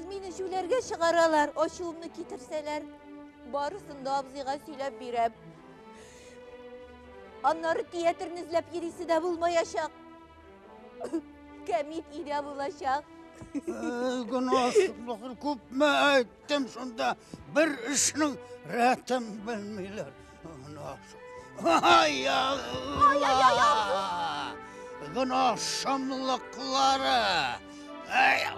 Сіз мені жүлерге шығаралар, ошуымны кетірселер. Барысын да абзыға сөйлеп берем. Аннары театрын izlep yerisi de bulmayacak. Kemik ile bulacak. Günahsızlığı köpme ettim şunda bir işinin rətim bilmirler. Ay Allah! Günahşamlıkları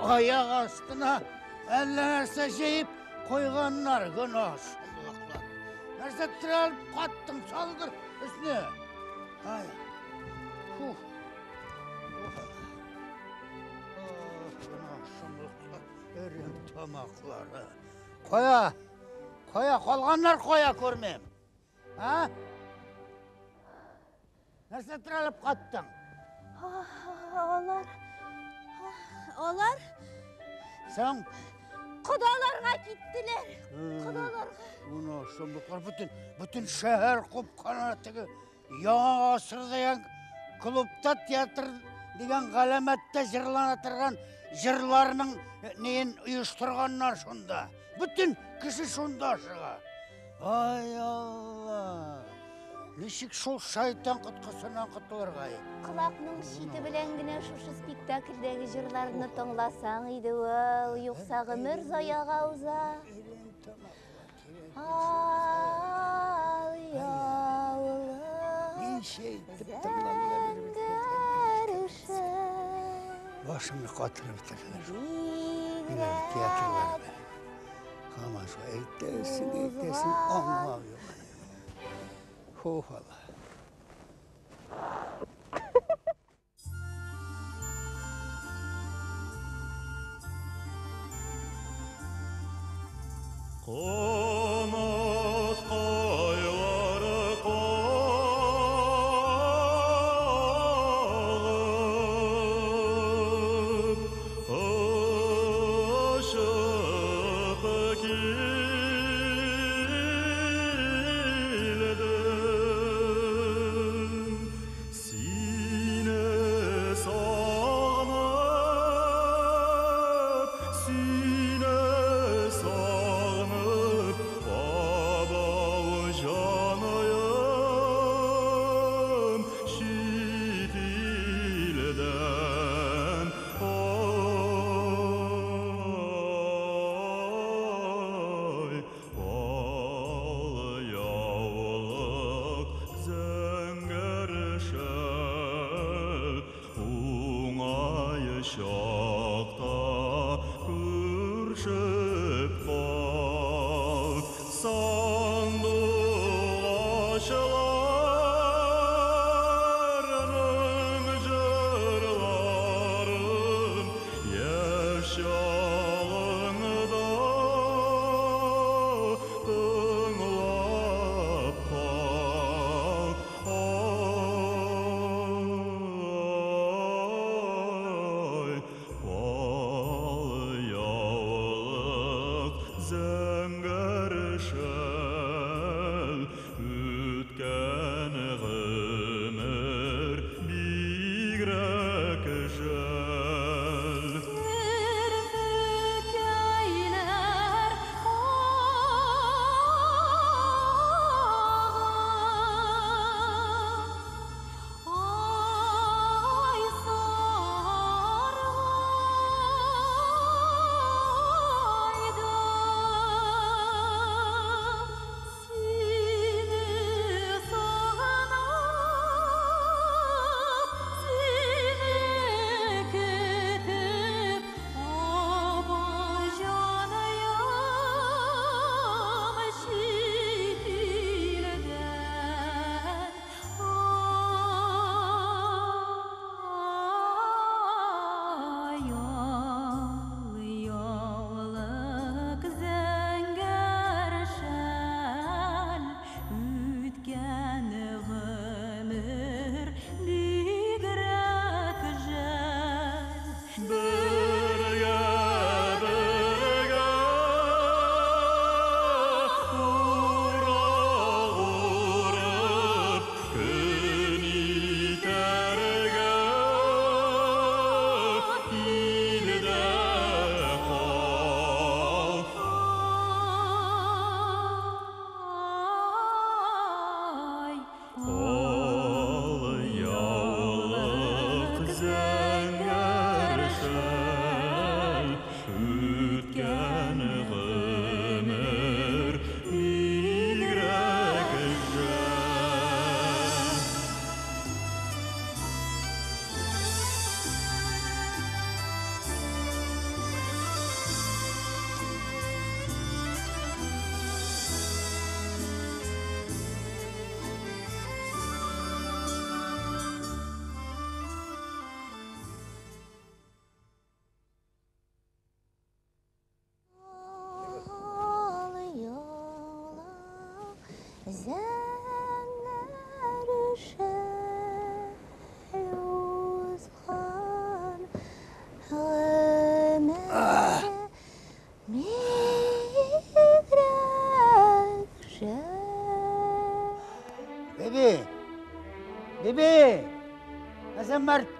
ayak astına ellerse şeyip koyganlar günahşamlıklar. Nerse tıralıp kattım saldır üstüne. Ay. Günahşamlıklar erim tamakları. Koya kolganlar koya görmeyeyim. Ha? Nerse tıralıp kattın? Olar Sen? Kudalarına gittiler. Kudalarına. Günahşamlıklar bütün şehir kupkanatıgı yağa asır deyen klubta tiyatr deyen galemette jırlanatırgan jırlarının neyin uyuşturganlar şunda. Bütün kişi şunda aşığa. Ay Allah. Nişik şol şaytan kıtkısından kıtılır gayet. Kulakның şiti bilen gine şuшу spektakldägi jırlaryny toňlasaň ýydy ol, ýoksa gymyr zayaga uza. Ay yavrum. şey tıptımlar. Başımı katırı bitirler. Yine tiyatrolar. Ama şu eğitesin, anlamıyor. Allah. Qanat qayaları qağıb, aşıp kildim. Sine sağınıp,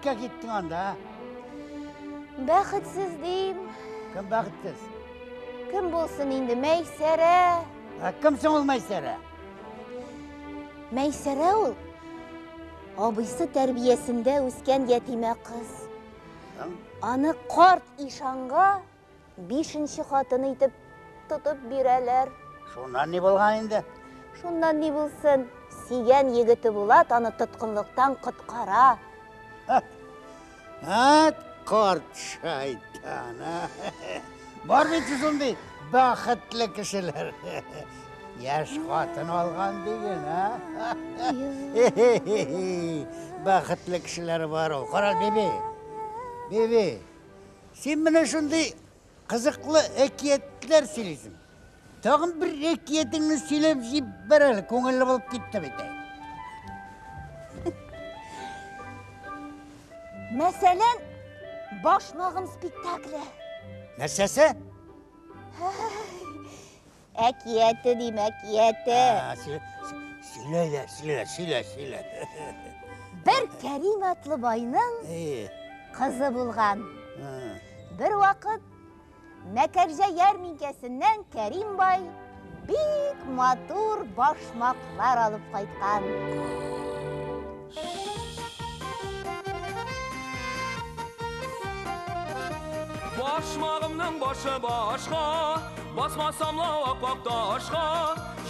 бақытсыздыққа кеттің анда? Бақытсыз дейм. Кім бақытсыз? Кім болсын енді Мәйсәрә? Кімсің ол Мәйсәрә? Мәйсәрә ол абысы тәрбиесінде өскен ятиме қыз. Аны қарт ишанға 5-ші қатын итеп тұтып бирәләр. Шунан не болған енді? Шундан не болсын, сиген егіті болат, аны тұтқынлықтан құтқара. Қарт шайтан. Бар беті сондай бақытлы кішілер. Яш қатын алған деген, бақытлы кішілер бар ол. Қарал, бебе, сен міне шындай қызықлы әкиеттілер сөйлейсің. Тағын бір әкиетіңді сөйлеп жеп бір әлі, көңілі болып кетті беті. Мәселен, Башмағым спектаклі. Нәрсесі? Әкиеті дейм, әкиеті. Сөйле. Бір Кәрим атлы байның қызы болған. Бір вақыт Мәкәржә ярминкәсінен Кәрим бай бик матур башмақлар алып қайтқан. Башмағымның башы башқа, басмасам лауақ ташқа,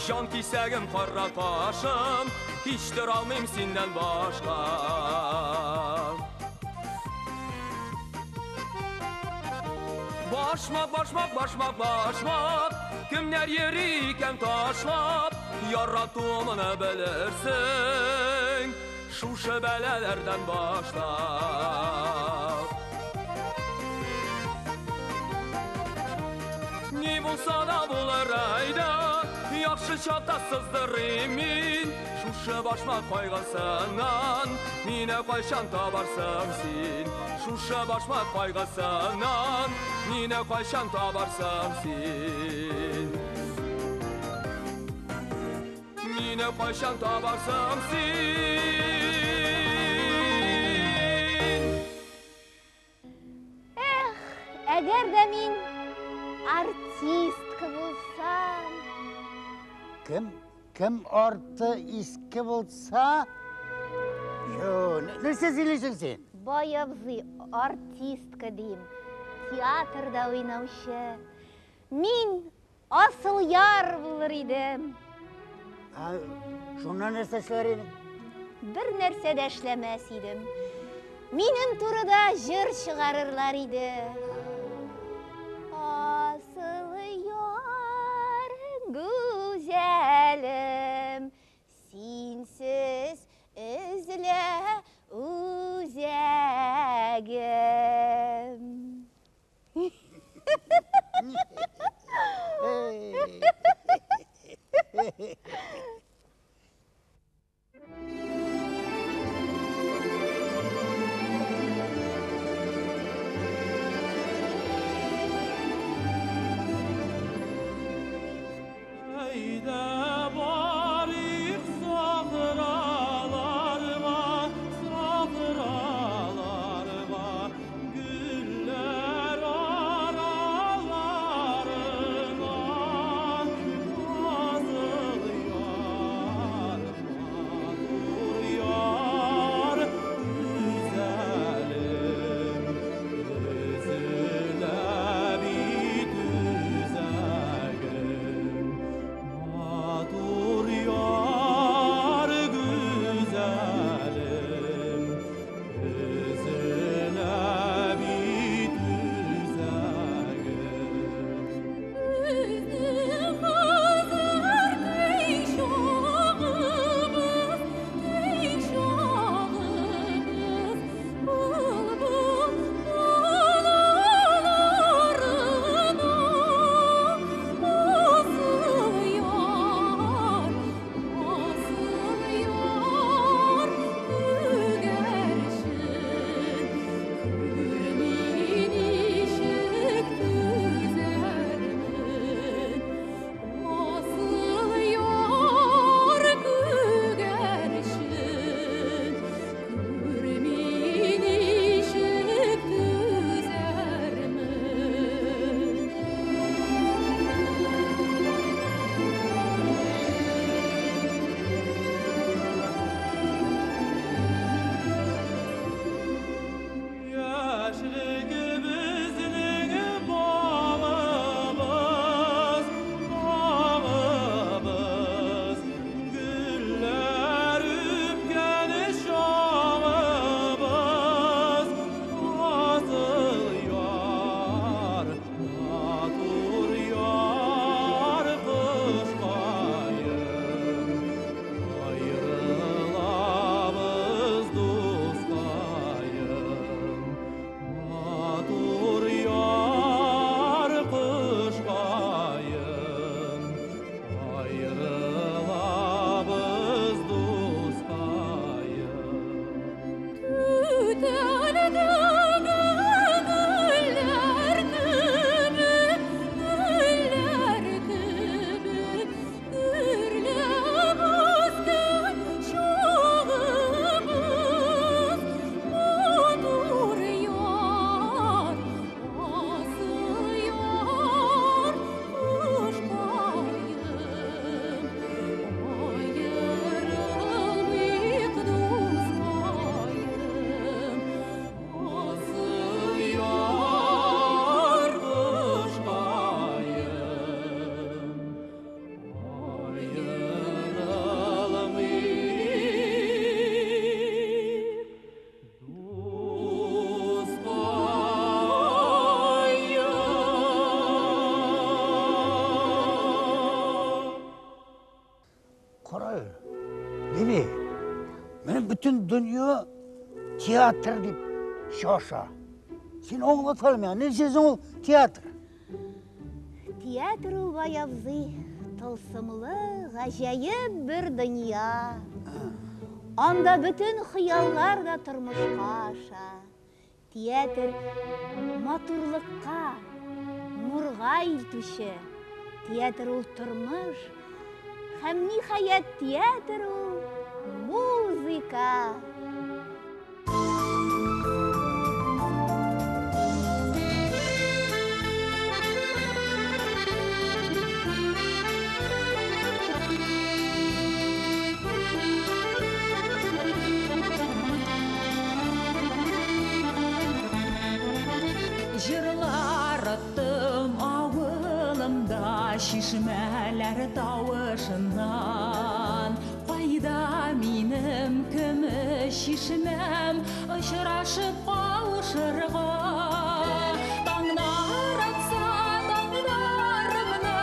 жан кисәгім қара ташым, киштір алмайм сенден башқа. Башмақ, кімнер ері икән ташлап, яратуымыны білірсің, шушы бәләләрдән башлап. Не болса да болар айда, яқшы чакта сыздырым мин, шушы башмақ қойғасынан, мені қайшан табарсың сен. Шушы башмақ қойғасынан, мені қайшан табарсың сен. Мені қайшан табарсың сен. Әгер де мен артистка болсам. Кім артистка болса? Нәрсе сөйлейсің сен? Байабзы артистка дейм. Театрда ойнаушы. Мен асыл яр болыр едім. Шунан нәрсе эшләр идең? Бір нәрсе дә эшләмәс идем. Минем турыда җыр чыгарырлар иде. Асыл яр гүзәлем, синсез үзлә үзәгем. Bibi, benim bütün dünya tiyatr deyip şaşa. Sen oğlatalım ya, ne сезin ол tiyatр? Театр ул баябзый, тылсымлы, ғажайып бір дүния. Анда бүтін хыяллар да тормышқа аша. Театр матурлыққа, нурға илтүші. Театр ул тормыш, һәм ниһаят театр ул музыка. Жырлар аттым ауылымда шишмәләр тауышынан. Қайда минем көмеш шишмәм ұшырашып қауышырға. Таңдар атса таңдарымны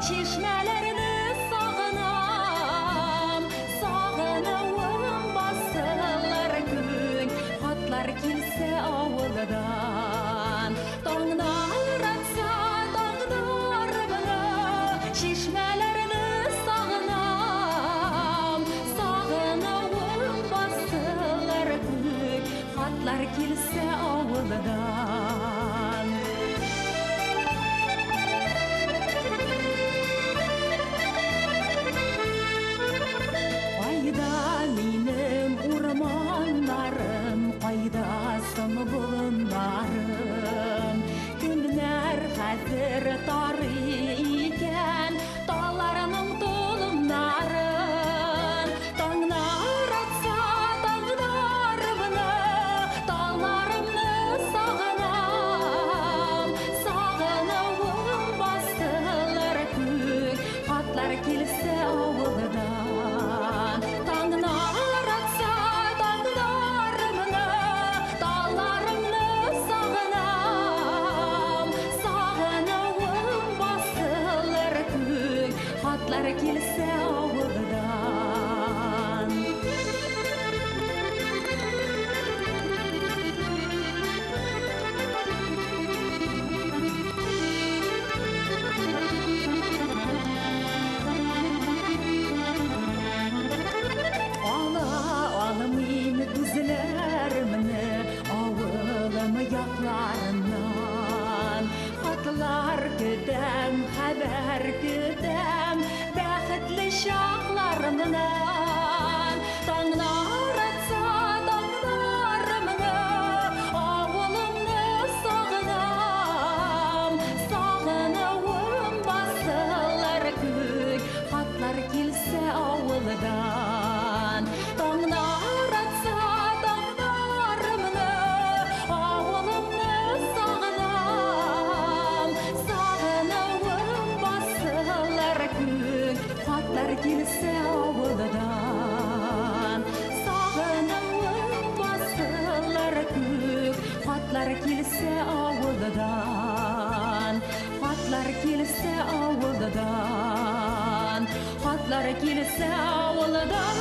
шишмәләрні сағынам. Сағынуым басылар күн, хатлар келсе ауылдан. Таңдар атса таңдарымны шишмәләрні сағынам. Сағынуым басылар күн, хатлар келсе ауылдан. Қайда минем урмандарым, қайда сынбылындарым. Кімнәр хәзер тары икән таларының толымнарын. Таңнар атса таңдарымны, таларымны сағынам. Сағынуым басылар күн, хатлар келсе ауылдан. Таңнар атса таңдарымны, таларымны сағынам. Сағынуым басылар күн, хатлар келсе ауылдан. Алмыйм күзләремне авылым якларыннан. Хатлар көтәм, хәбәр көтәм бәхетле чакларымнан. Таңнар атса таңдарымны, авылымны сағынам. Сағынуым басылар күн, хатлар келсе ауылдан. Таңнар атса таңдарымны, ауылымны сағынам. Сағынуым басылар күн, хатлар келсе ауылдан. Сағынуым басылар күн, хатлар келсе ауылдан. Хатлар келсе ауылдан. Хатлар келсе ауылдан.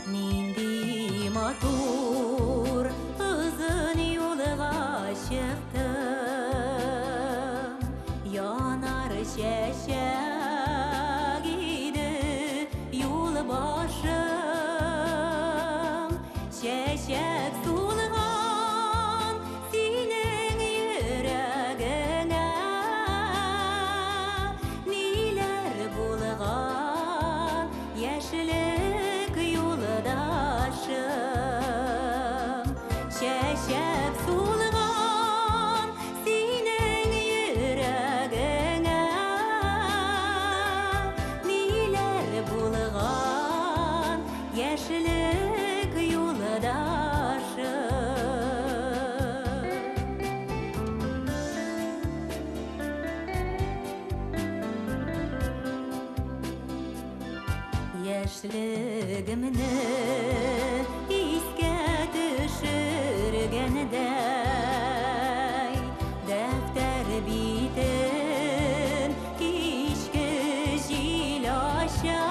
Нинди матур ызын юлға чыктым. Янар чәчәк иде юл башы. Яшьлегімні іске düşürгенідей, дәфтер битін кешкі жел аша.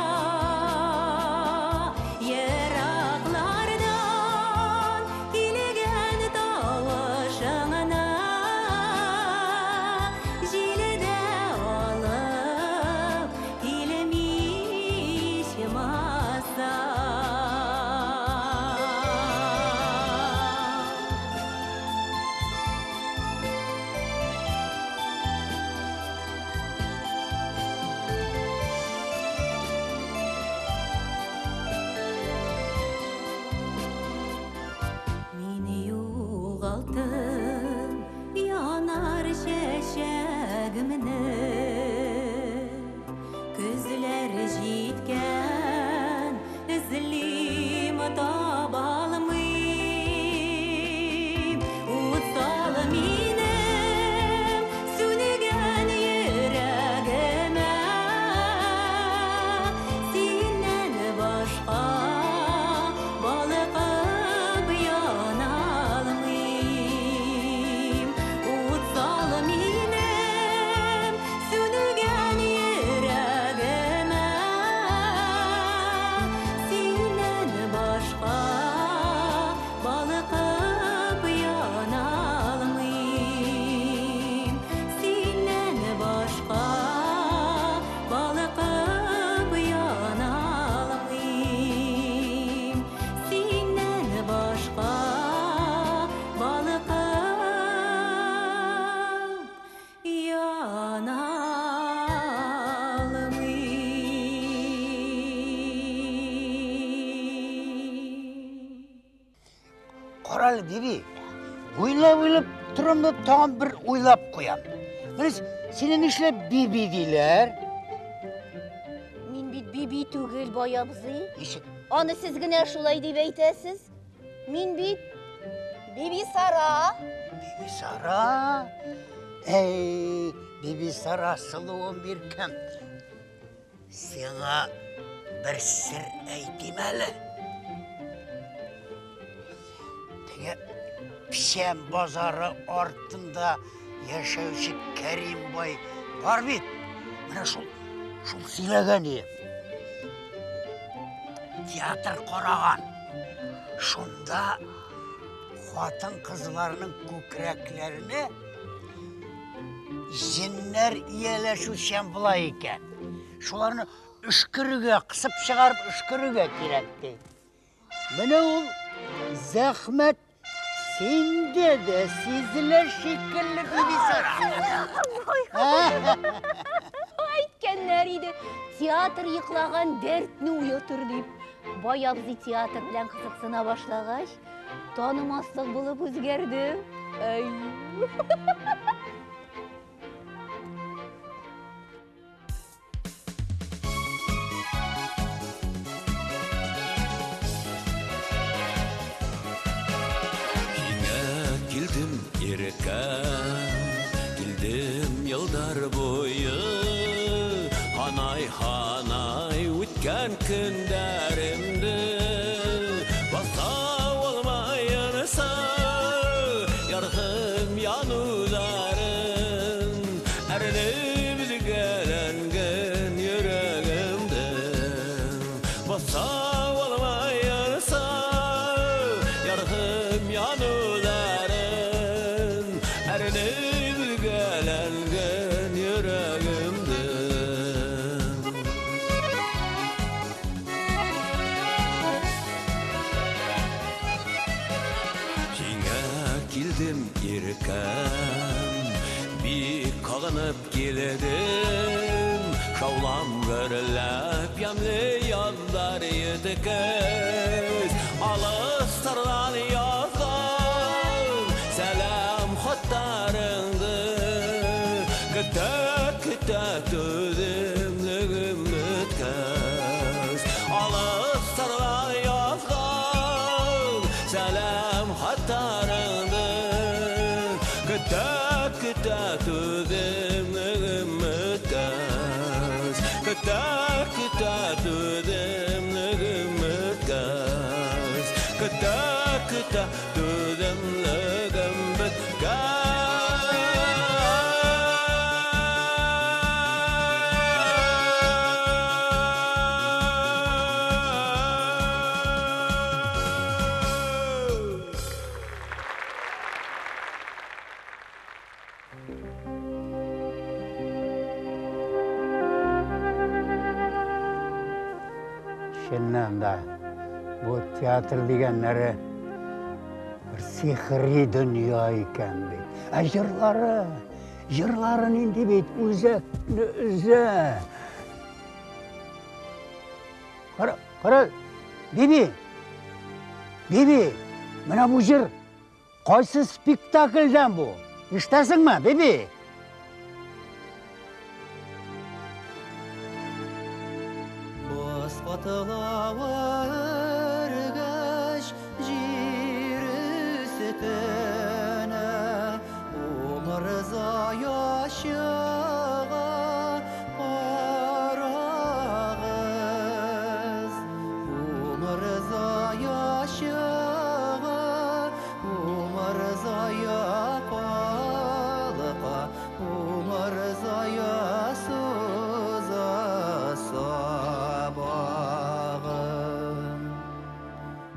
Ерақлардан келген тауышыңына желді алып келмеш маса. Мен юғалтым янар шешегімні, күзлер жеткен ізлім таба алмайм. Ұтсал менің сөнген ерегіме, сенен башқа балқып яна алмайм. Ұтсал менің сөнген ерегіме, сенен башқа балқып яна алмайм. Сенен башқа балқып яна алмайм. Сенен башқа балқып яна алмайм. Қаралы бебе, ойлап тұрам да тағын бір ойлап қоям. Міне сені нешлеп бебе дейлер? Мен бит биби түгел баябызы. Нешік? Аны сіз генә шулай дип әйтәсез. Мин бит биби Сара. Бебе Сара? Ей, бебе Сара сұлуым беркем. Сеңа бір сір әйтем әлі. Теге пішен базары артында яшауші Кәрим бай бар бет. Міне шул сөйлеген ем. Театр қораған. Шонда қатын қызларының көкірәклеріне жиннер иелешу шамбылай екен. Шоларны үшкіріге, қысып шығарып үшкіріге керекті. Міне ол зәхмет сенде де сезілер шекерлі бебе Сара. Әйткәннәр иде, театр йоклаған дәртне уятыр дип. Баябызы театр белән кызыксына башлагач, танымаслык булып үзгәрде. Ай. Келдім еркем, келдім елдар бойы, Ханай өткен күндерімді, баса олмайынса, ярқын януларын, әрініп үзгеленген жүрегімді, баса олмайынса, ярқын януларын, әрініп үзгеленген жүрегімді. Келдім еркем, бик қағынып келедім, шаулам көріліп, ямлы яндар едікіз, алыстардан язған сәлем хоттарыңды, күтә төзім нүгім өткіз, алыстардан язған сәлем хоттарыңды, күтә төзім нүгім өткіз, күтә төзім Шыннан да, бұл театр деген нәрі бір сихри дүния екен дейді. Жырларын енді бейт өзекті өзі. Қара, Биби, мына бұл жыр қайсы спектакльден бұл? Іштасың ма, Биби? Батылауы үргіш жер үстіне Өмір заяшыға қарағыз Өмір заяшыға Өмір зая қалыға Өмір зая соза сабағын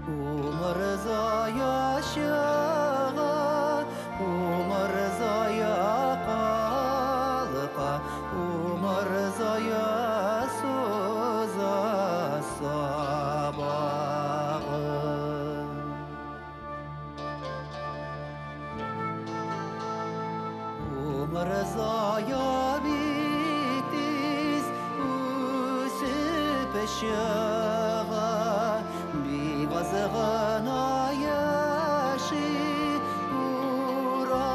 Өмір зая шыға Өмір зая қалыға Өмір зая соза сабағын Өмір зая бектіз өсіп шыға Бейбазығына яши ұрайып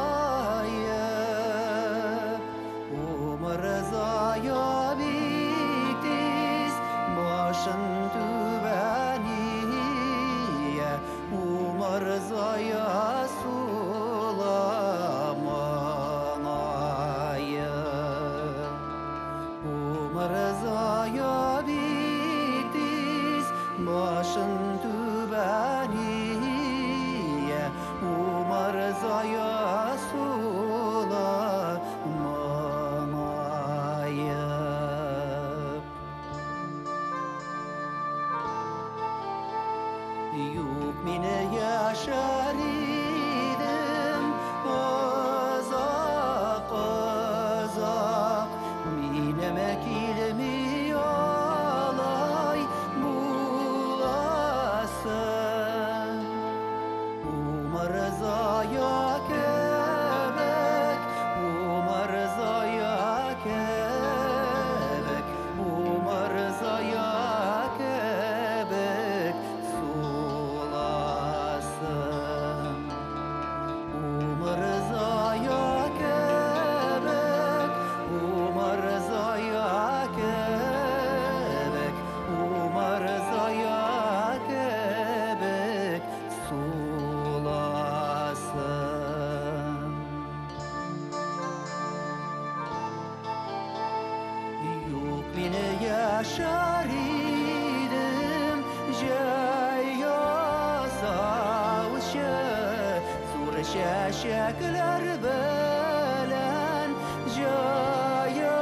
Өмір зая бектіз башын түбәние Өмір зая Өмір зая бектіз башын түбәние Өмір зая сұламайып Юк мені яшар едім ұзақ Меніме келмей алай боласың Өмір зая кебек Өмір зая кебек Өмір зая кебек соласың Өмір зая кебек Өмір зая кебек Өмір зая кебек соласың Юк мені яшар едім жай асаушы Зор шәшәкләр белән жайылып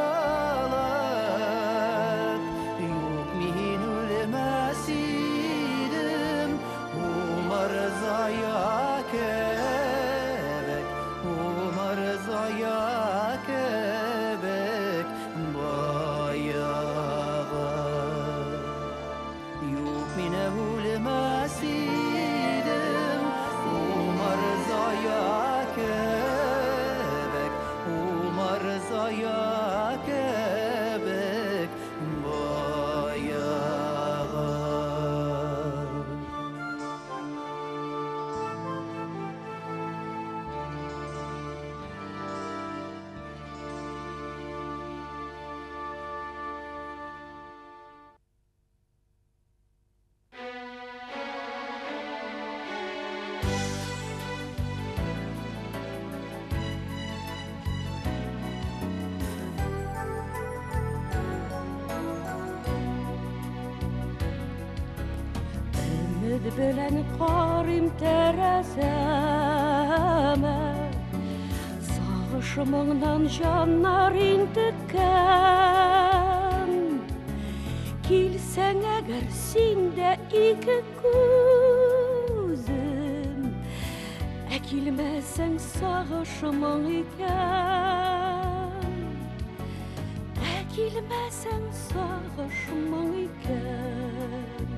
Юк мен үлмәс едім Өмір зая кебек Өмір зая кебек баяғы Юк мен үлмәс едім Өмір зая кебек Өмір зая кебек баяғы Үміт білән қарым тәрәзәмә Сағышымыңнан жаннар интіккән Килсәң әгәр синдә ике күзім Ә килмәсәң сағышымың икән Ә килмәсәң сағышымың икән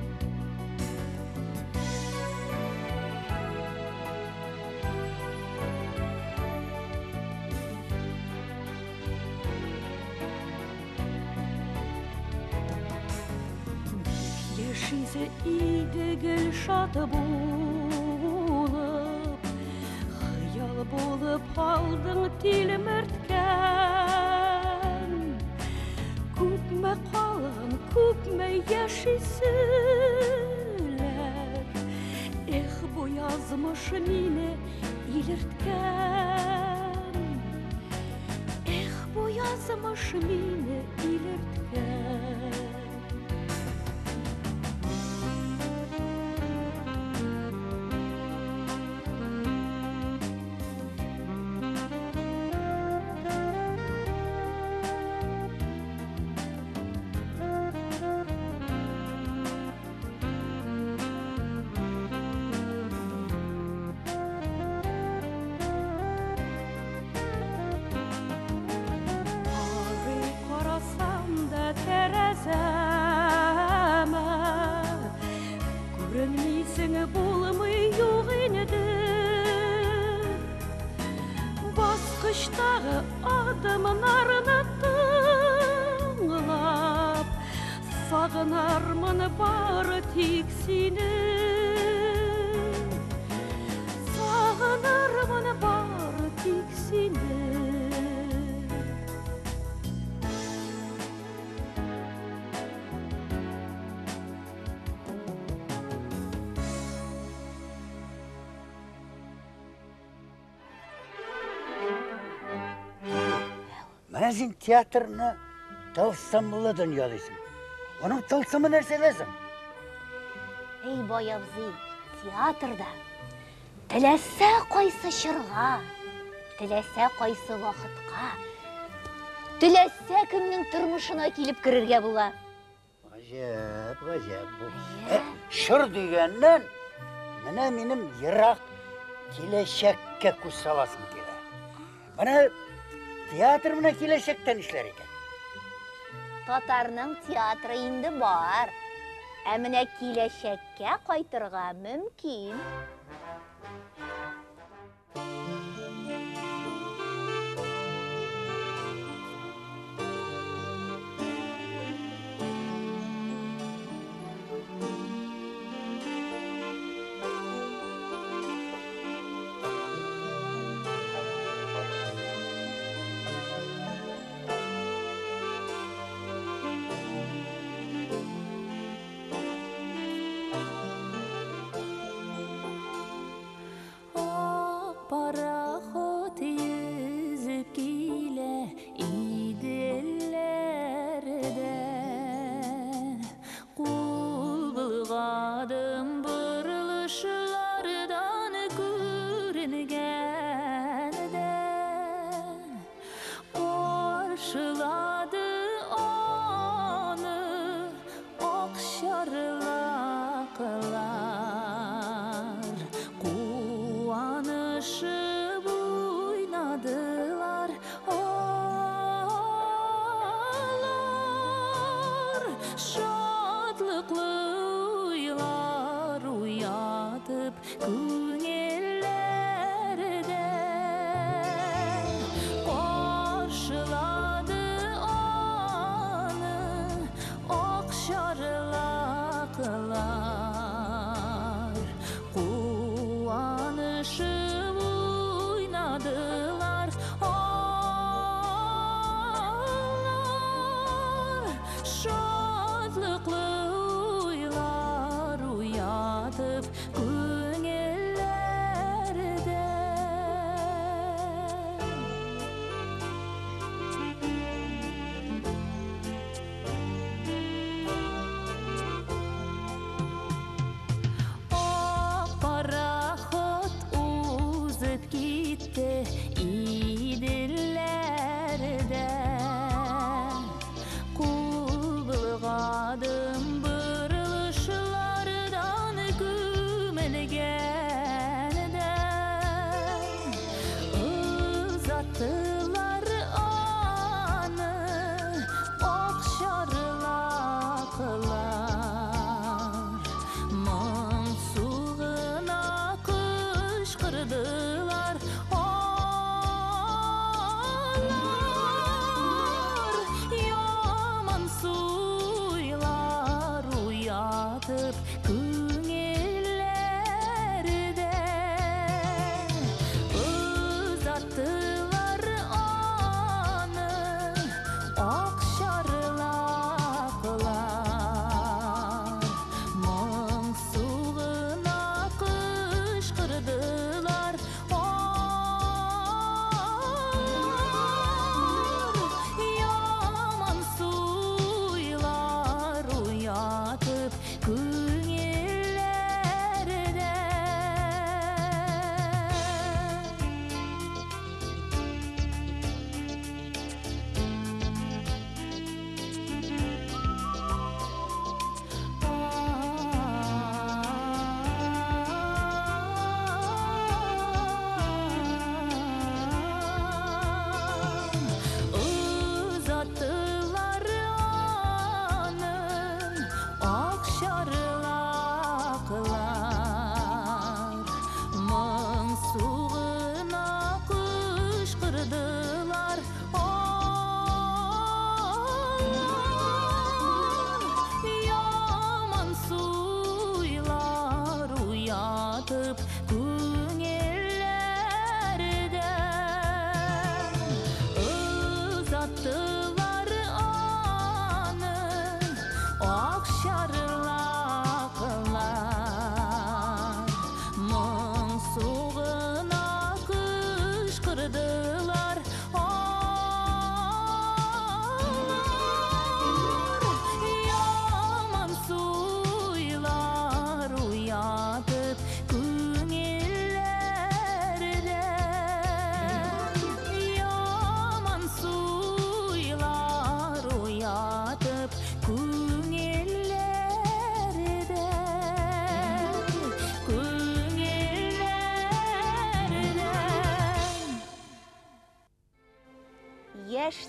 Яшисе идегіл шаты болып, Хыял болып қалдың телмірткен. Күпме қалғын, күпме яшисілер, Эх, bu yazmış mine ilirtken. Eh, bu yazmış mine ilirtken. Көрінмейсің болмай жоқ еді, басқыштағы адамнарына тыңлап, сағынармын бары тек сені, сағынармын бары тек сені. Mana sen teatrni tılsım buladın yalısın. Onun tılsımı nersedesin? Ей баябзый, театрда тіләсә қайсы шырға, тіләсә қайсы вақытқа, тіләсә кімнің тұрмышына келіп кірерге була. Ғажап, ғажап бұл. Шыр дегеннен, міне менің Ирақ келешекке көз саласым келе. Мына театр мына келешектен ішлер екен. Татарның театры инде бар. Әміне келешекке қайтырға мүмкін. Пароход yüzüp келе иделлерде, Кул былғадым бұрылышылардан көрінгенде, Қаршылады оны оқшарлақылар, Қуанышып ойнадылар олар, Шатлықлы ойлар уятып көңіллерде, Қаршылады оны оқшарлақылар, Қуанышып ойнадылар олар, Шатлықлы ойлар уятып көңіллерде.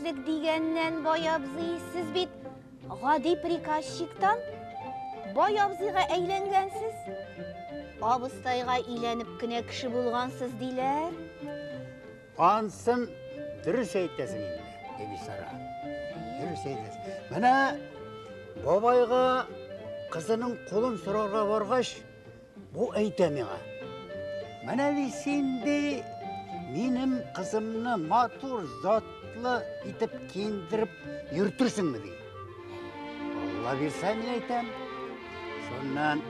әкиятлік дегеннен бай абзый, сіз бит ғади приказчиктан бай абзыйға әйленгенсіз. Абыстайға үйленіп кіне кіші болғансыз дейлер. Ансын дұрыс әйтесің енді, Бибисара. Дұрыс әйтесің. Міне, бабайға қызының қолын сұрарға барғаш, бұл әйтемеға. Міне сенде менің қызымны матур, затлы етіп кендіріп үртірсің ме дейді. Алла берса мен айтам. Соннан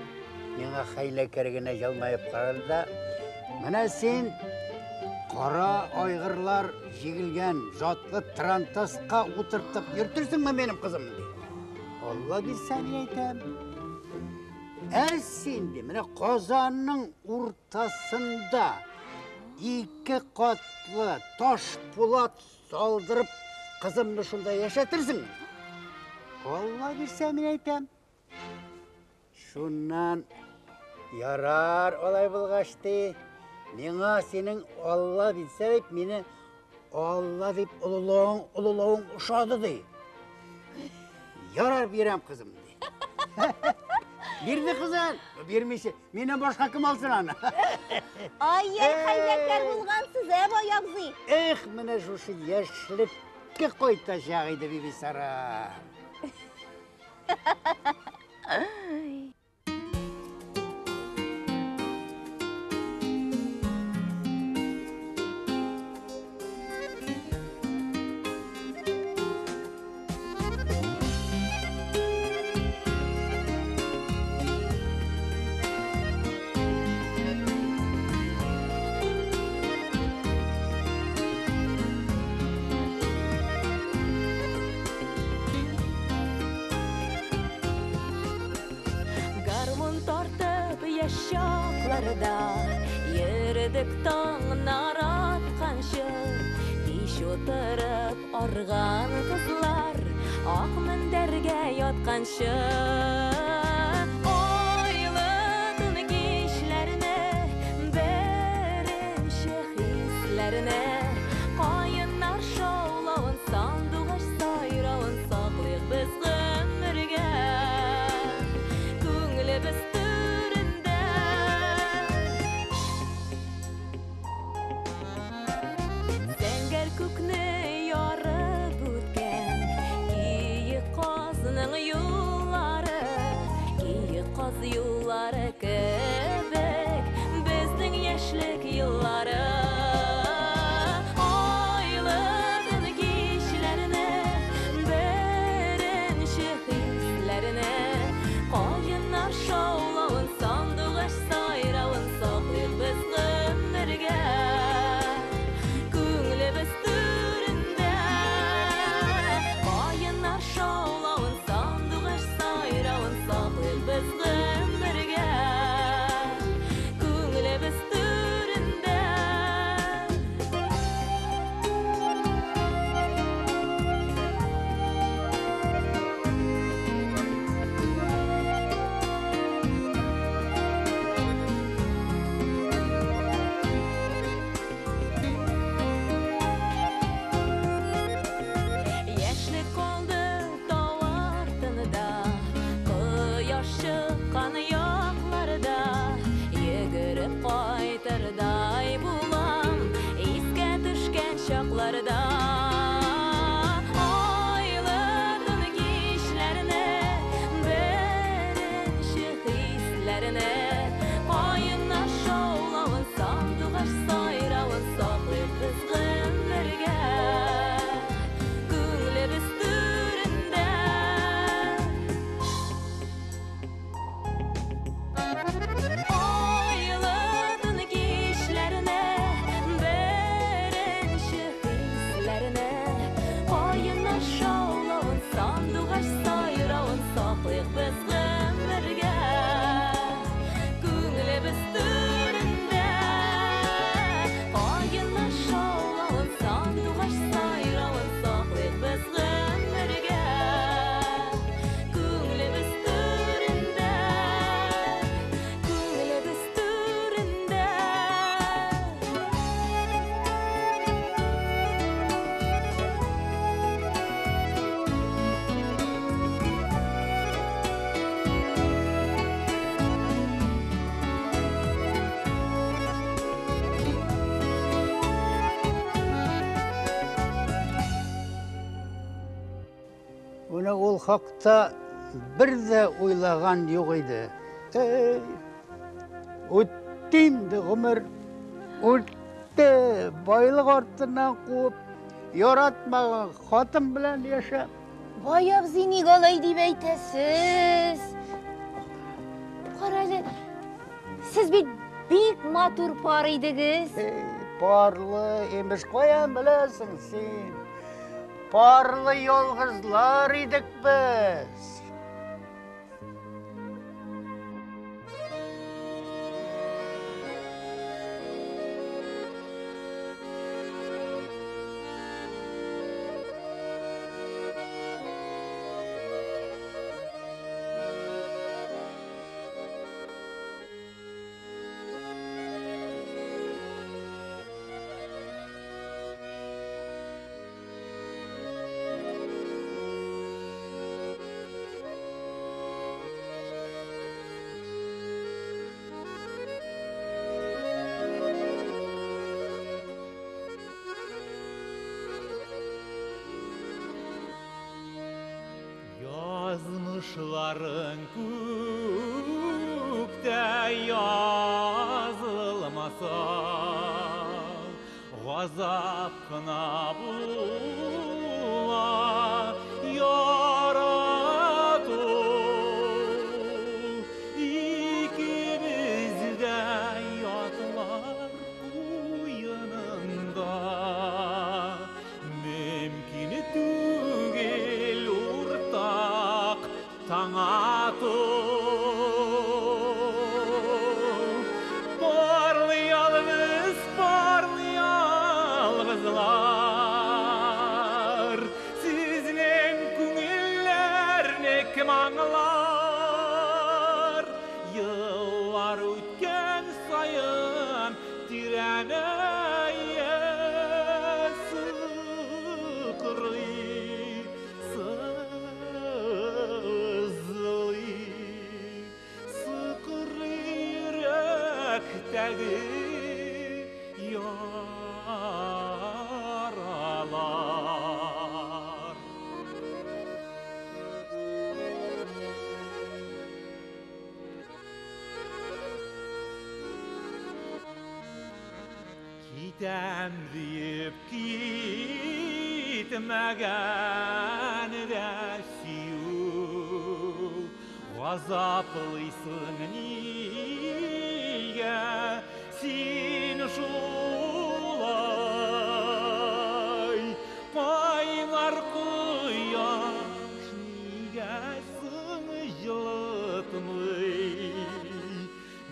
меңа қайла кәргіне жалмайып қаралда, міне сен қара айғырлар жегілген затлы трантасқа отыртып үртірсің ме менің қызымны дейді. Алла берса мен айтам. Сенде міне қазанның ортасында екі қатлы таш пулат салдырып қызымны шында яшатырсың. Алла берсе мен айтам. Шуннан ярар олай болғашты. Меңа сенің Алла берсе деп мені Алла деп ұлылауың ұшады дей. Ярар берем қызымды. Берді қызын, бермесе, менен башқа кім алсын аны? Ай-ай, қайдакар болғансыз, бай абзый. Міне жушы ешілікке қойта жағайды, Бибисара. Yerdik tağlar atqanşı, iş oturıp organ kızlar, ak minderge yotqanşı. Oyladın kişlerine, berinşi hislerine, qayınlar şovlavın, sanduğaş sayravın, saqlıq biz ömürge, көңілі біз yılları kebek, bizden yaşlık yılları. Ayladın kişilerine, berinşi hislerine, qayınlar şovlavın, sanduğaş sayravın, saqlıq biz ömürge, көңілі біз түрінде. Qayınlar şovlavın, sanduğaş sayravın, saqlıq biz ol haqta bir de oylagan yok idi. Öttimdi ömür, öttü, baylık ortadan kuup, yaratmagan hatın bilen yaşa. Boy abzi nigalay dip aytasiz. Qaralı, siz bir bek matur par idingiz. Parlı emiş koyan bilesin sen. Parlı yolguzlar idik biz. Yazmışların kökte yazılmasa, gazap kına bula yaratul. İkimiz de yatlar kuyununda, mümkün tügel urtak tağa parlı yalgızlar, sizin köngüllerine kim anlar? Yıllar ötken sayın direneye sıkırı, sıkırı yürekteki yaralar. Gitem deyip gitmegen de siyu, gazaplısın niye sin şulay? Kaynar kıyaş niyesin yıldırmay?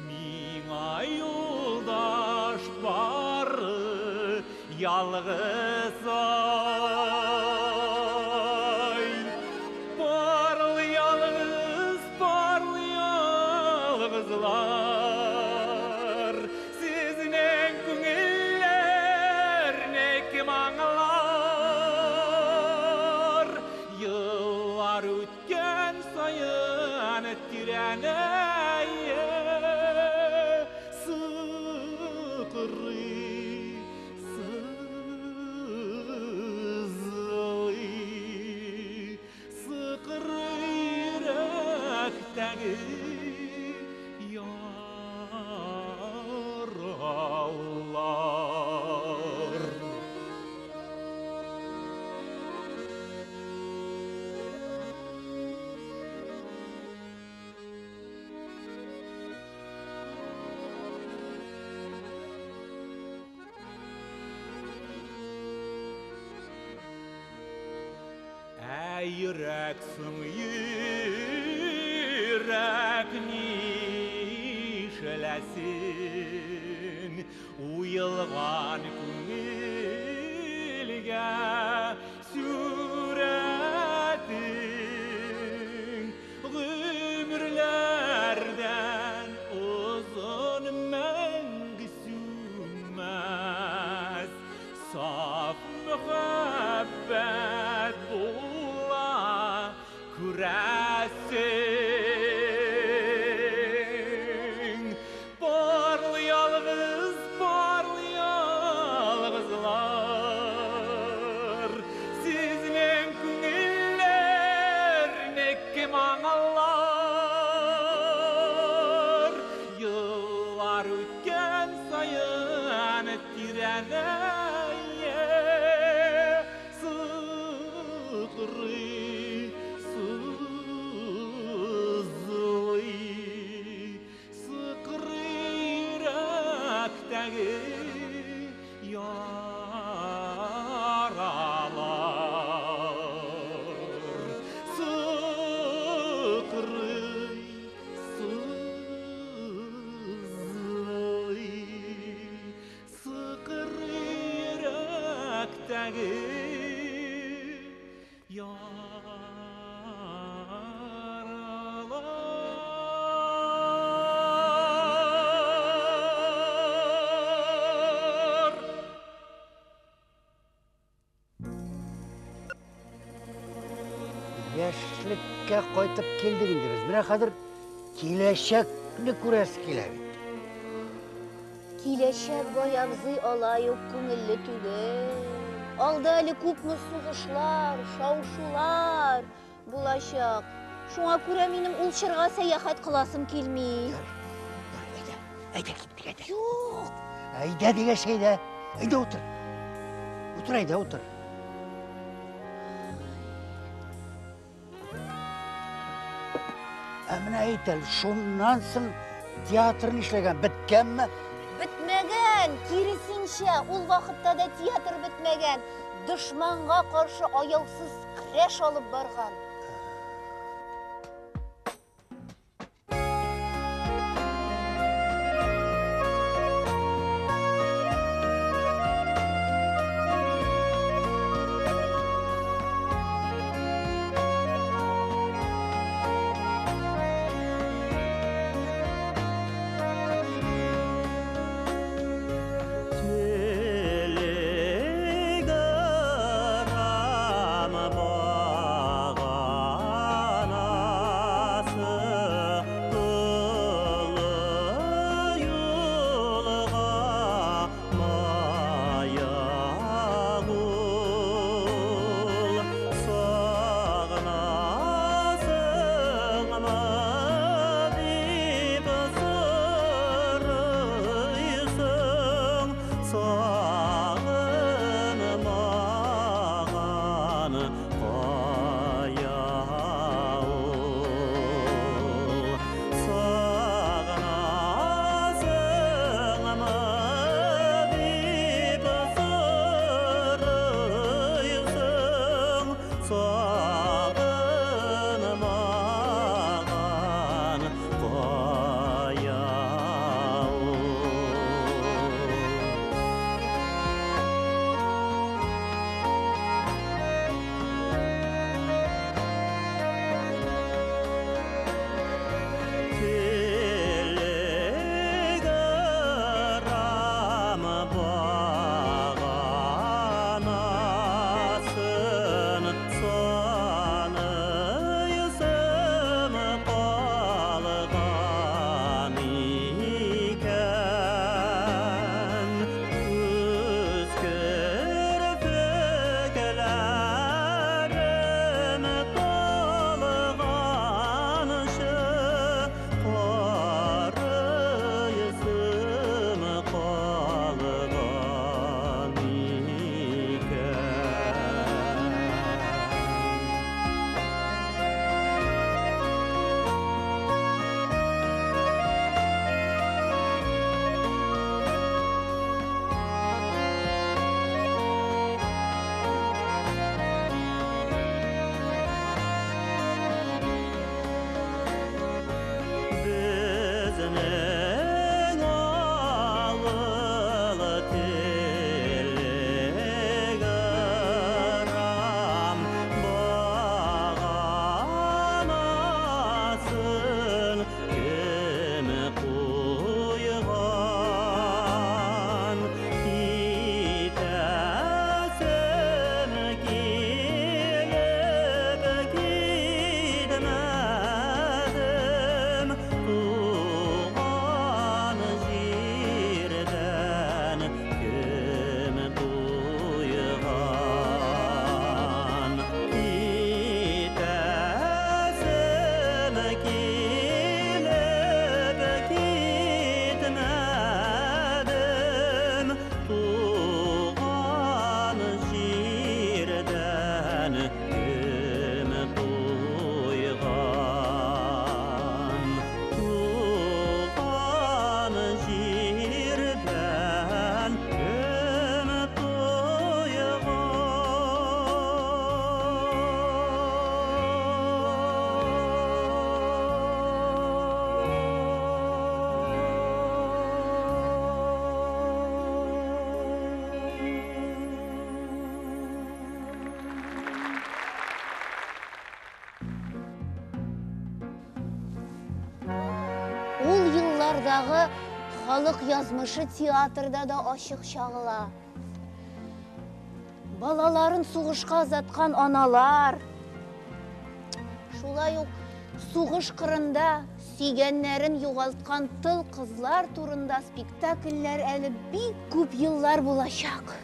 Mina yoldaş barı yalgız ay. Parlı yalgızlar, sizin köngüllerine kim anlar? Yıllar ötken sayın direneye sıkırı, sıkırı yürekteki yaralar. Ey yüreksin yürek nişelesin, uyılgan köngülge suretin, ömürlerden uzun mengi sünmez. Saf muhabbet bulla küresin. Parlı yalgızlar, sizin köngüller kallar. Yıllar ötken sayın tireneye sıkırı sızlı sıkırı yürekteki yaralar sıkırı sızlı sıkırı yürekteki yaralar. Яшьлеккә кайтып килдек инде без. Менә хәзер киләчәкне күрәсе килә бит. Киләчәк бай абзый алай ук күңелле түгел. Алда әле күпме сугышлар, шаушулар булачак. Шуңа күрә минем ул чорга сәяхәт кыласым килми. Әйдә киттек, әйдә. Юк. Әйдә дигән шәйдә. Әйдә утыр. Утыр, әйдә утыр. Менә әйтәл, шуннан соң театрны эшләгән, беткәнме? Бетмәгән, киресенчә, ул вакытта да театр бетмәгән. Дошманга каршы аяусыз көрәш алып барган. Телеграма Алдағы халық язмышы театрда да ашық шағыла. Балаларын суғышқа азатқан аналар. Шулай ук суғыш қырында сүйгеннәрен юғалтқан тыл қызлар турында спектакльләр әлі бик күп еллар булачак.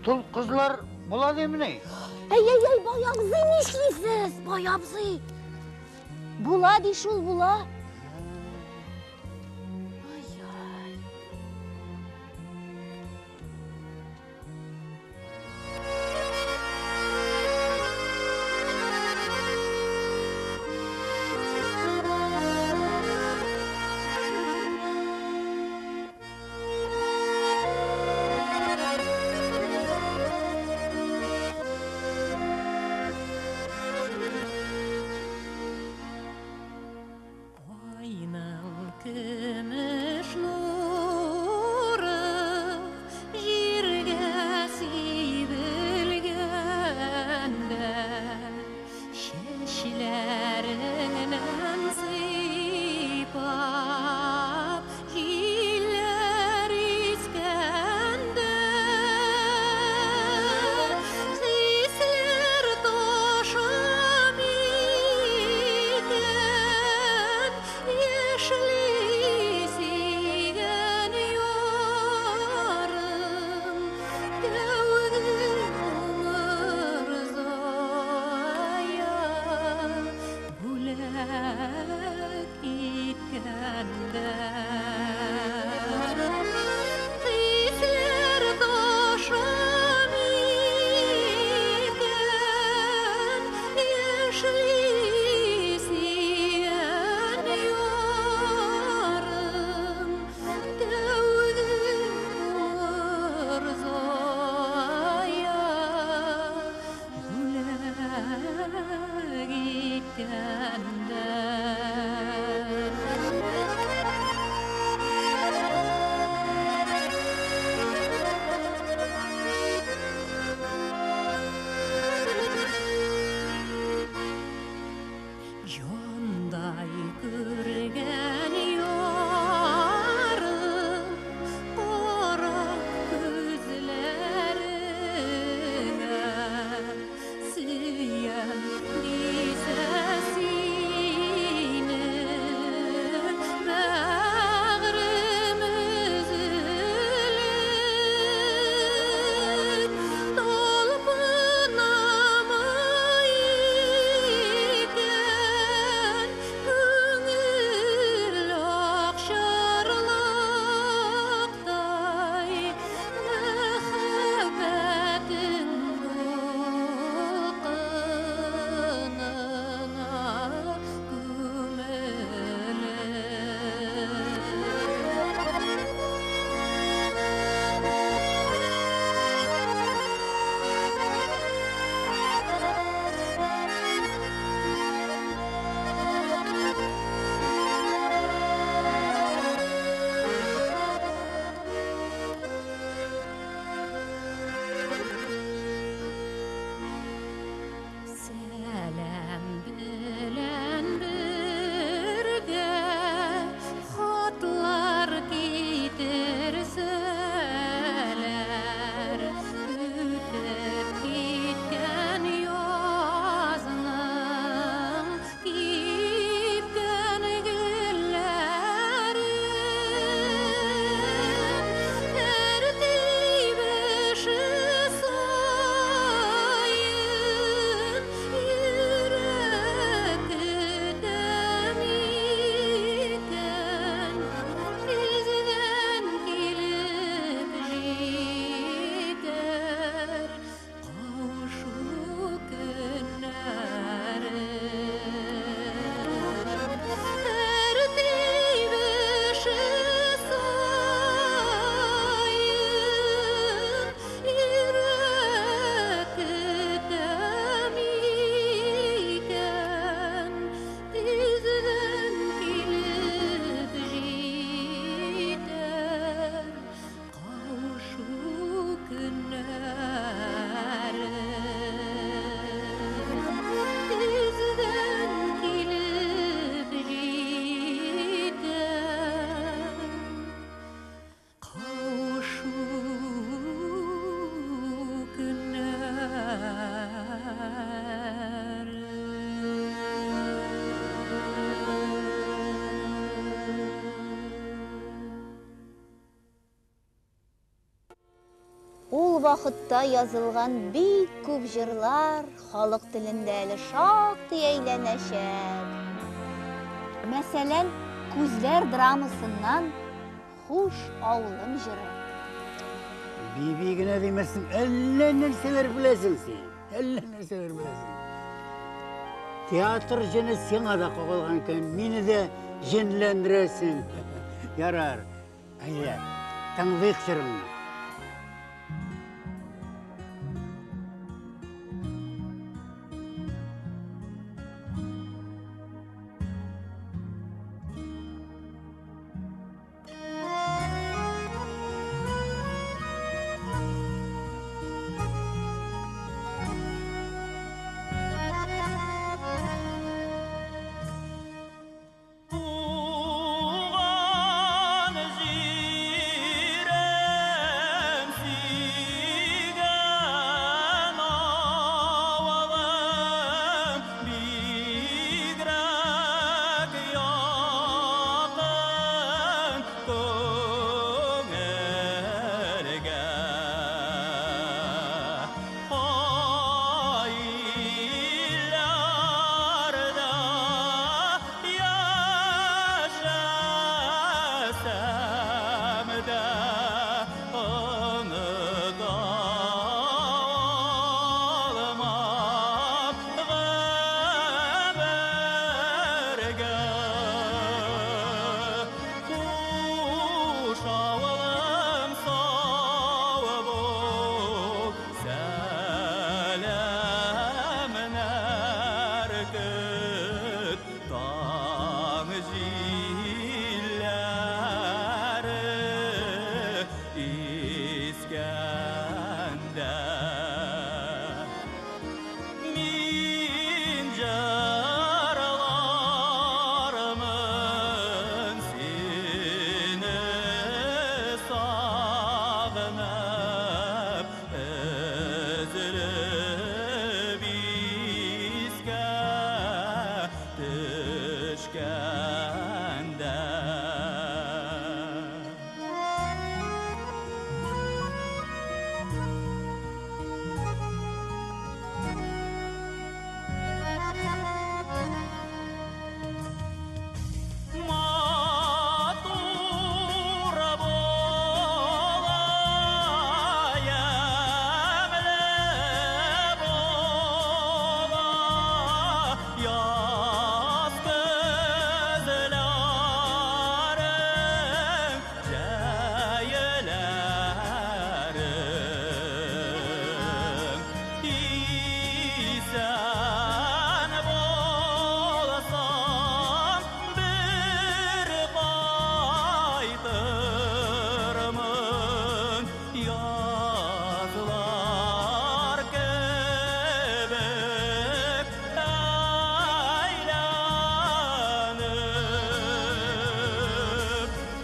Тыл қызлар болады еміне? Әй, Баябзый, нишлисез, Баябзый? Була ди шул була. Süyen lisesi вакытта язылган бик күп җырлар халык телендә әле шактый әйләнәчәк. Мәсәлән, Күзләр драмасыннан Хуш авылым җыры. Биби генә димәсең, әллә нәрсәләр беләсең син. Әллә нәрсәләр беләсең. Театр җене сиңа да кагылган икән, мине дә җенләндерәсең. Ярар. Әйе, тыңлыйк җырыңны. Туған жирем сүйген ауылым бигрәк якын күңелгә. Айларда яшәсәм дә оныта алмам гомергә. Хуш авылым сау бул, сәламнәр көт, таң җилләре искәндә. Мин җырлармын сине сагынып, өзелеп искә төшкәндә. Матур була, ямьле була, яз күзләрем, җәйләрем. Исән булсам, бер кайтырмын, язлар кебек әйләнеп.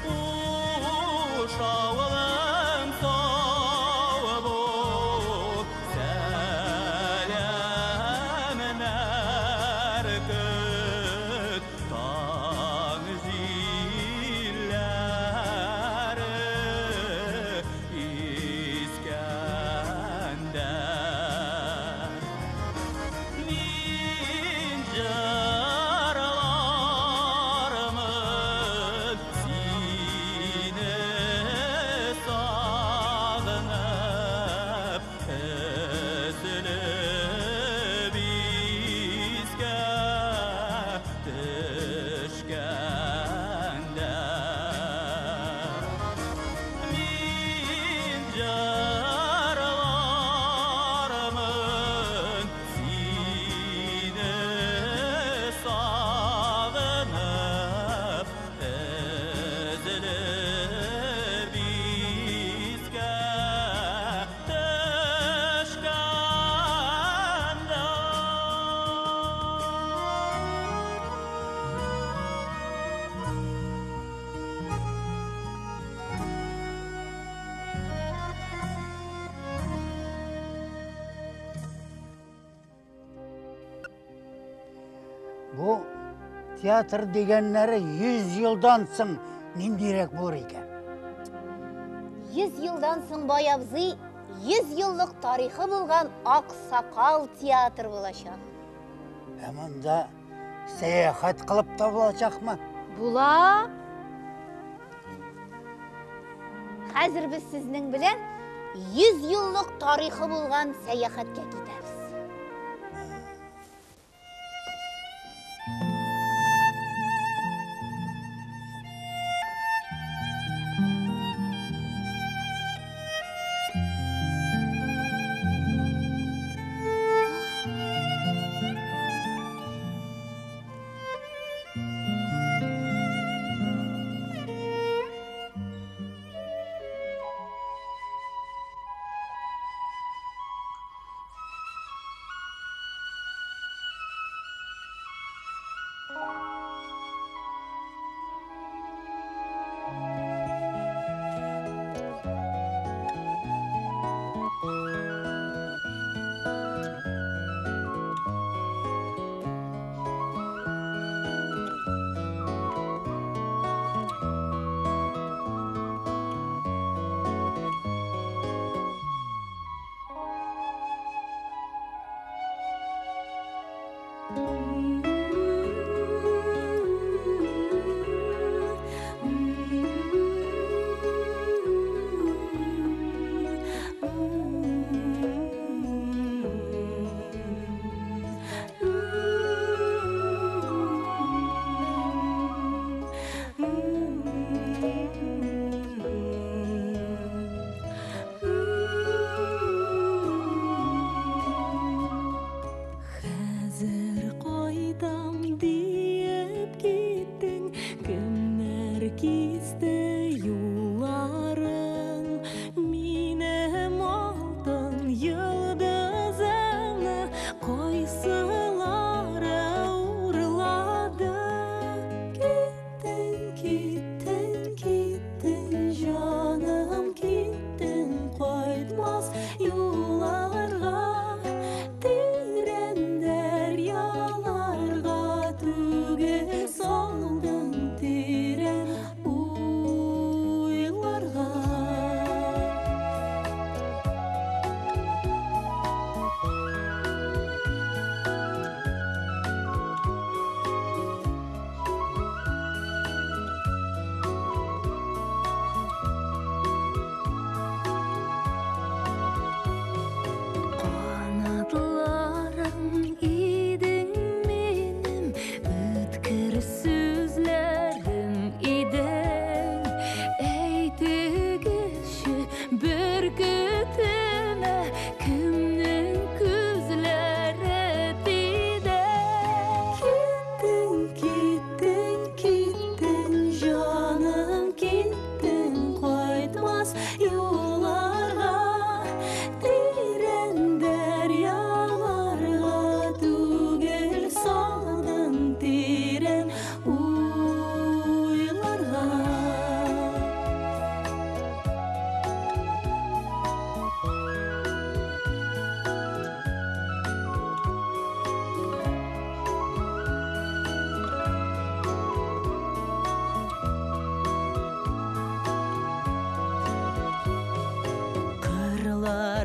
Хуш авылым сау бул, сәламнәр көт, таң җилләре искәндә. Мин җырлармын сине сагынып, өзелеп искә төшкәндә. Мин җырлармын сине сагынып, өзелеп искә төшкәндә. Бу театр дигәннәре 100 елдан соң ниндирәк булыр икән? 100 елдан соң бай абзый 100 yıllık tarixi bulgan Ақсақал театр болашақ. Мұнда саяхат қылып та болacak mı? Була. Қазір біз сіздің білен 100 yıllık tarixi болған саяхатқа кетеміз.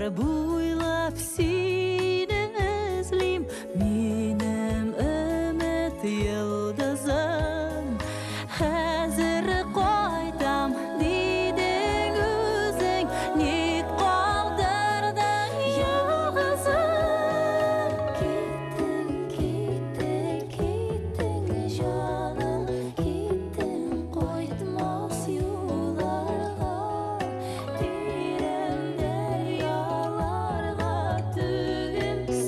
Буйлап сені ізлейм, менің үміт йылдызым. Әзір қайтам дедің өзің, не қалдырдың ялғызым. Кеттің жаным, кеттің қайтмас юлларға.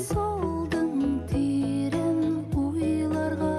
Солдың терін ойларға.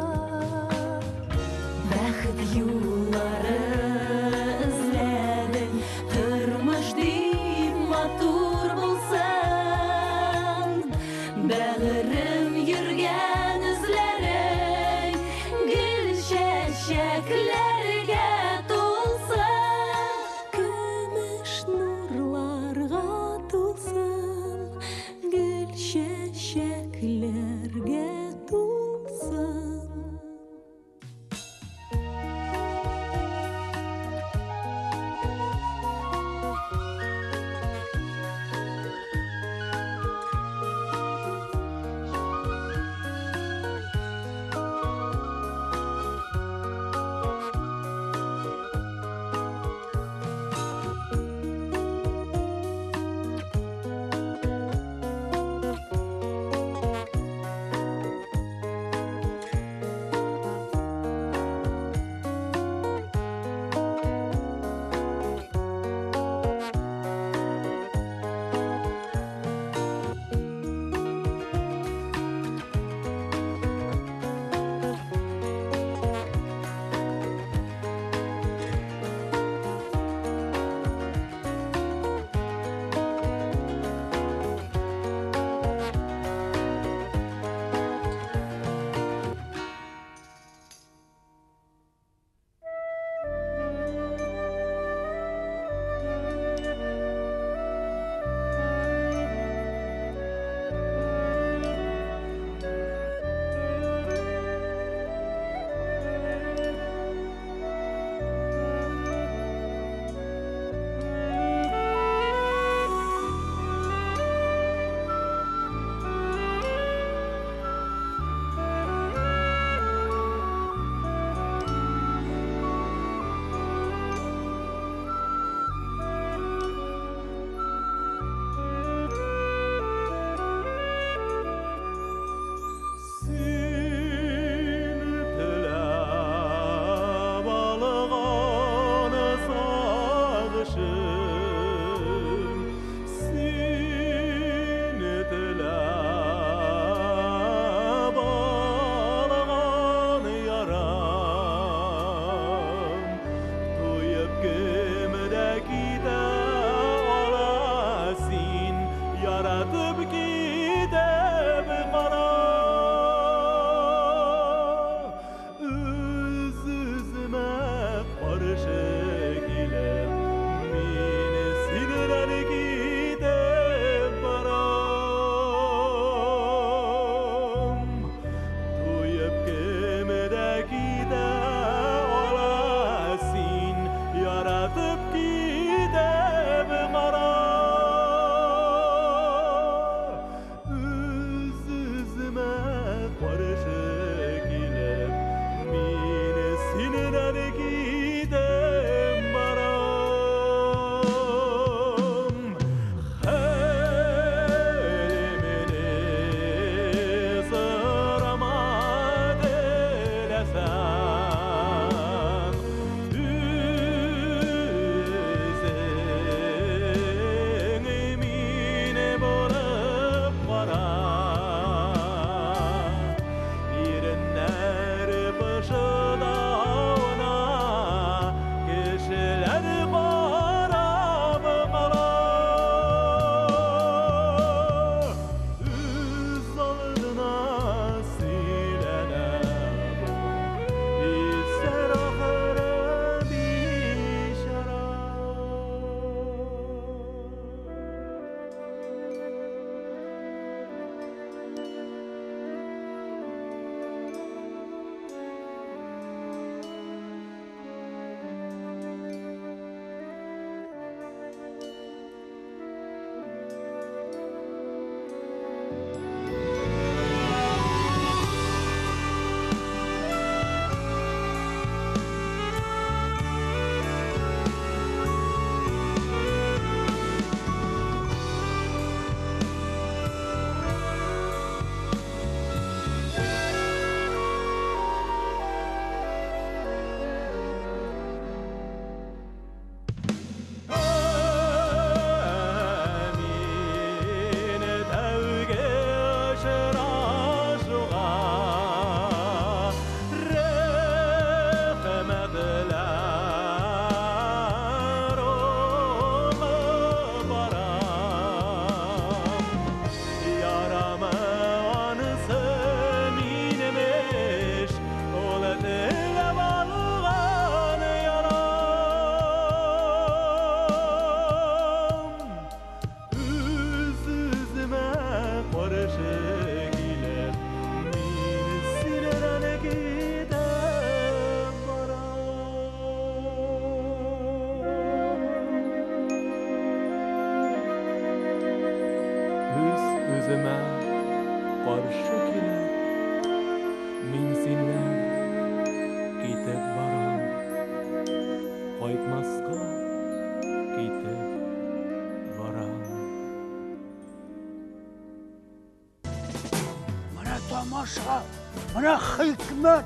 hikmet.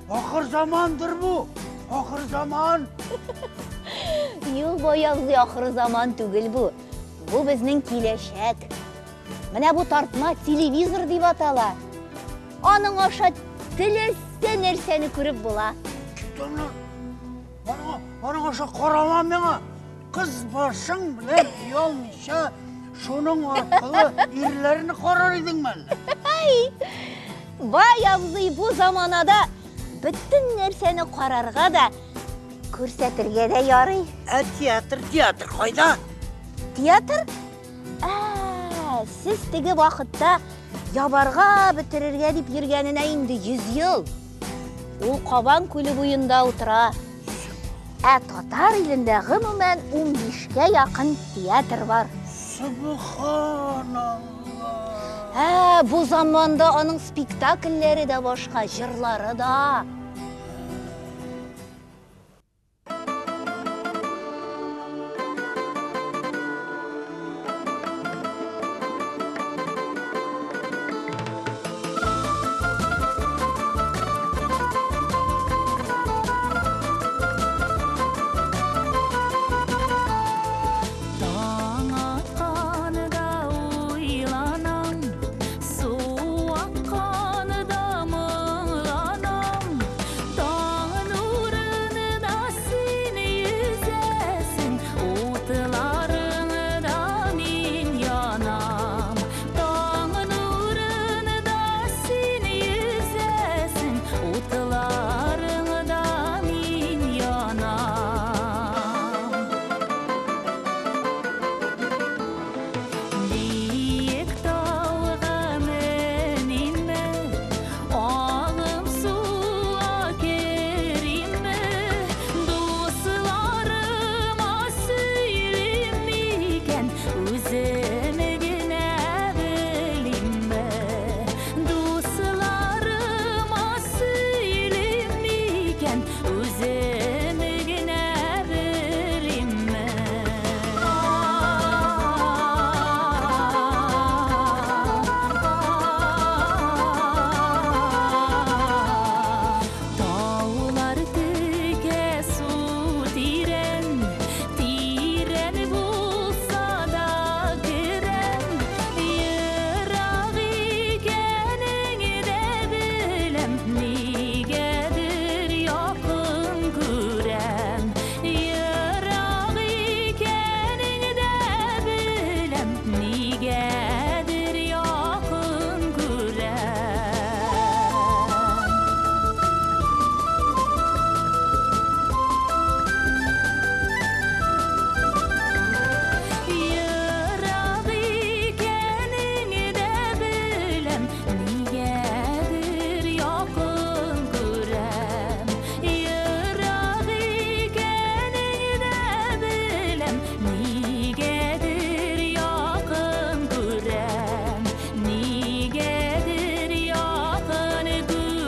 Ahır zamandır bu. Ahır zaman. Юл боязы ахыры заман түгел бу. Бу безнең киләчәк. Менә бу тартма телевизор дип атала. Аның аша теләсә нәрсәне күреп була. Tutamlar. Bana aşağı karama bana. Kız başın bile yolmuşa şunun akıllı irlerini karar edin ben. Бай абзый бу заманада bütün нәрсәне карарга да, күрсәтергә дә ярый. Театр кайда? Театр? Сез теге вакытта ябарга бетерергә дип йөргәненә инде 100 ел. Ул Кабан күле буенда утыра. Татар илендә гомумән 15-кә якын театр бар. Subhanallah. Бу заманда аның спектакльләре дә башка, җырлары да. Таң атқанында ойланам, су аққанында мұңланам. Таң нұрында сен yüзесің, отыларыңда мен янам. Таң нұрында сен yüзесің, отыларыңда мен янам. Биік тауға мінейін ме, ағым суға керейін ме, достарыма сөйлемеген, өзім генә білейін ме. Достарыма сөйлемеген, өзім генә білейін ме. Таулар тіке су тирен, тирен болса да кірен. Йырақ екеніңді білем, негедір якын көрем. Йырақ екеніңді білем, негедір якын көрем. Йырақ екеніңді білем, негедір якын көрем. Йырақ екеніңді білем, негедір якын көрем. Негедір якын көрем.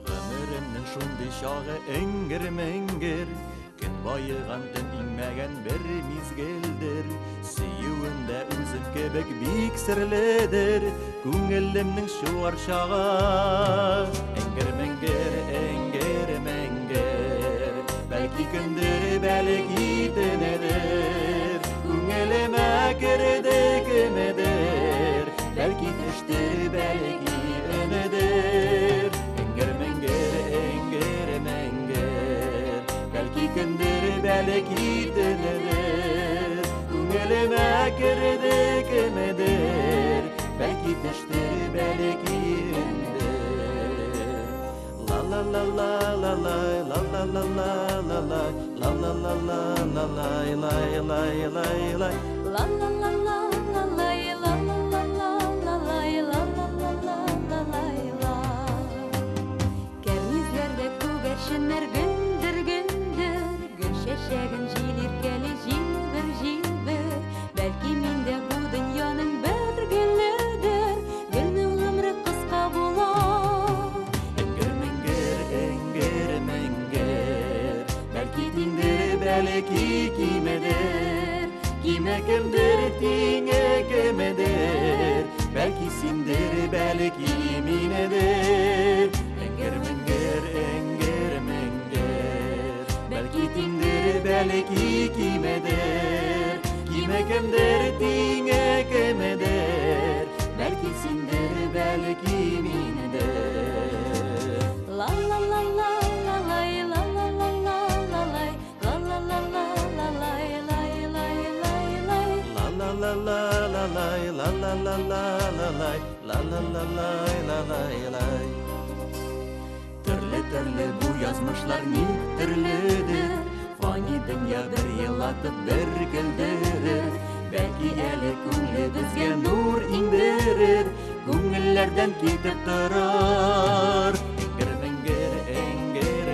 Гомеремнең шундый чагы эңгер-меңгер, көн байыгандын иңмәгән бер мизгелдер. Сөюендә үзем кебек бик серледер, күңелемнең шуар чагы. Эңгер-меңгер, бәлки көндер, бәлки төнедер. Күңелемә керде кемедер, бәлки төштер, бәлки өнедер. Эңгер-меңгер, бәлки көндер, бәлки төнедер. Күңелемә керде кемедер, бәлки төштер, бәлки өнедер. La la Кәрнизләрдә күгәрченнәр гөндер гөл чәчәген җилиркәле җилбер бәлки миндә бу дөньяның бер гөледер гөлнең гомре кыска була Бәлки тиңдер, бәлки кимедер Киме кемдер, тиңе кемедер Бәлки синдер, бәлки минедер Эңгер, Бәлки тиңдер, бәлки кимедер Киме кемдер, тиңе кемедер Бәлки синдер, бәлки минедер ла ла ла ла ла лай ла ла ла ла ла лай ла ла ла ла ла лай лай лай лай лай La la la la la la la la la la la la Төрле бу язмышлар ник төрледер Фани дөнья бер елатып бер көлдерер Бәлки әле күңлебезгә нур иңдерер Күңелләрдән китеп торыр Эңгер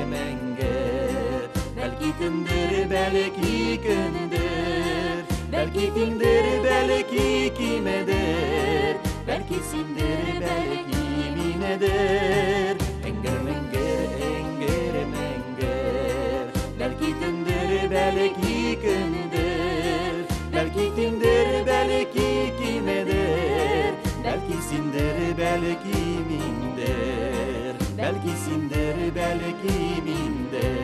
Бәлки төндер, бәлки көндер Бәлки тиңдер, бәлки кимедер Бәлки синдер, бәлки минедер Эңгер Бәлки төндер, бәлки көндер Бәлки тиңдер, бәлки кимедер Бәлки синдер, бәлки миндер Бәлки синдер, бәлки миндер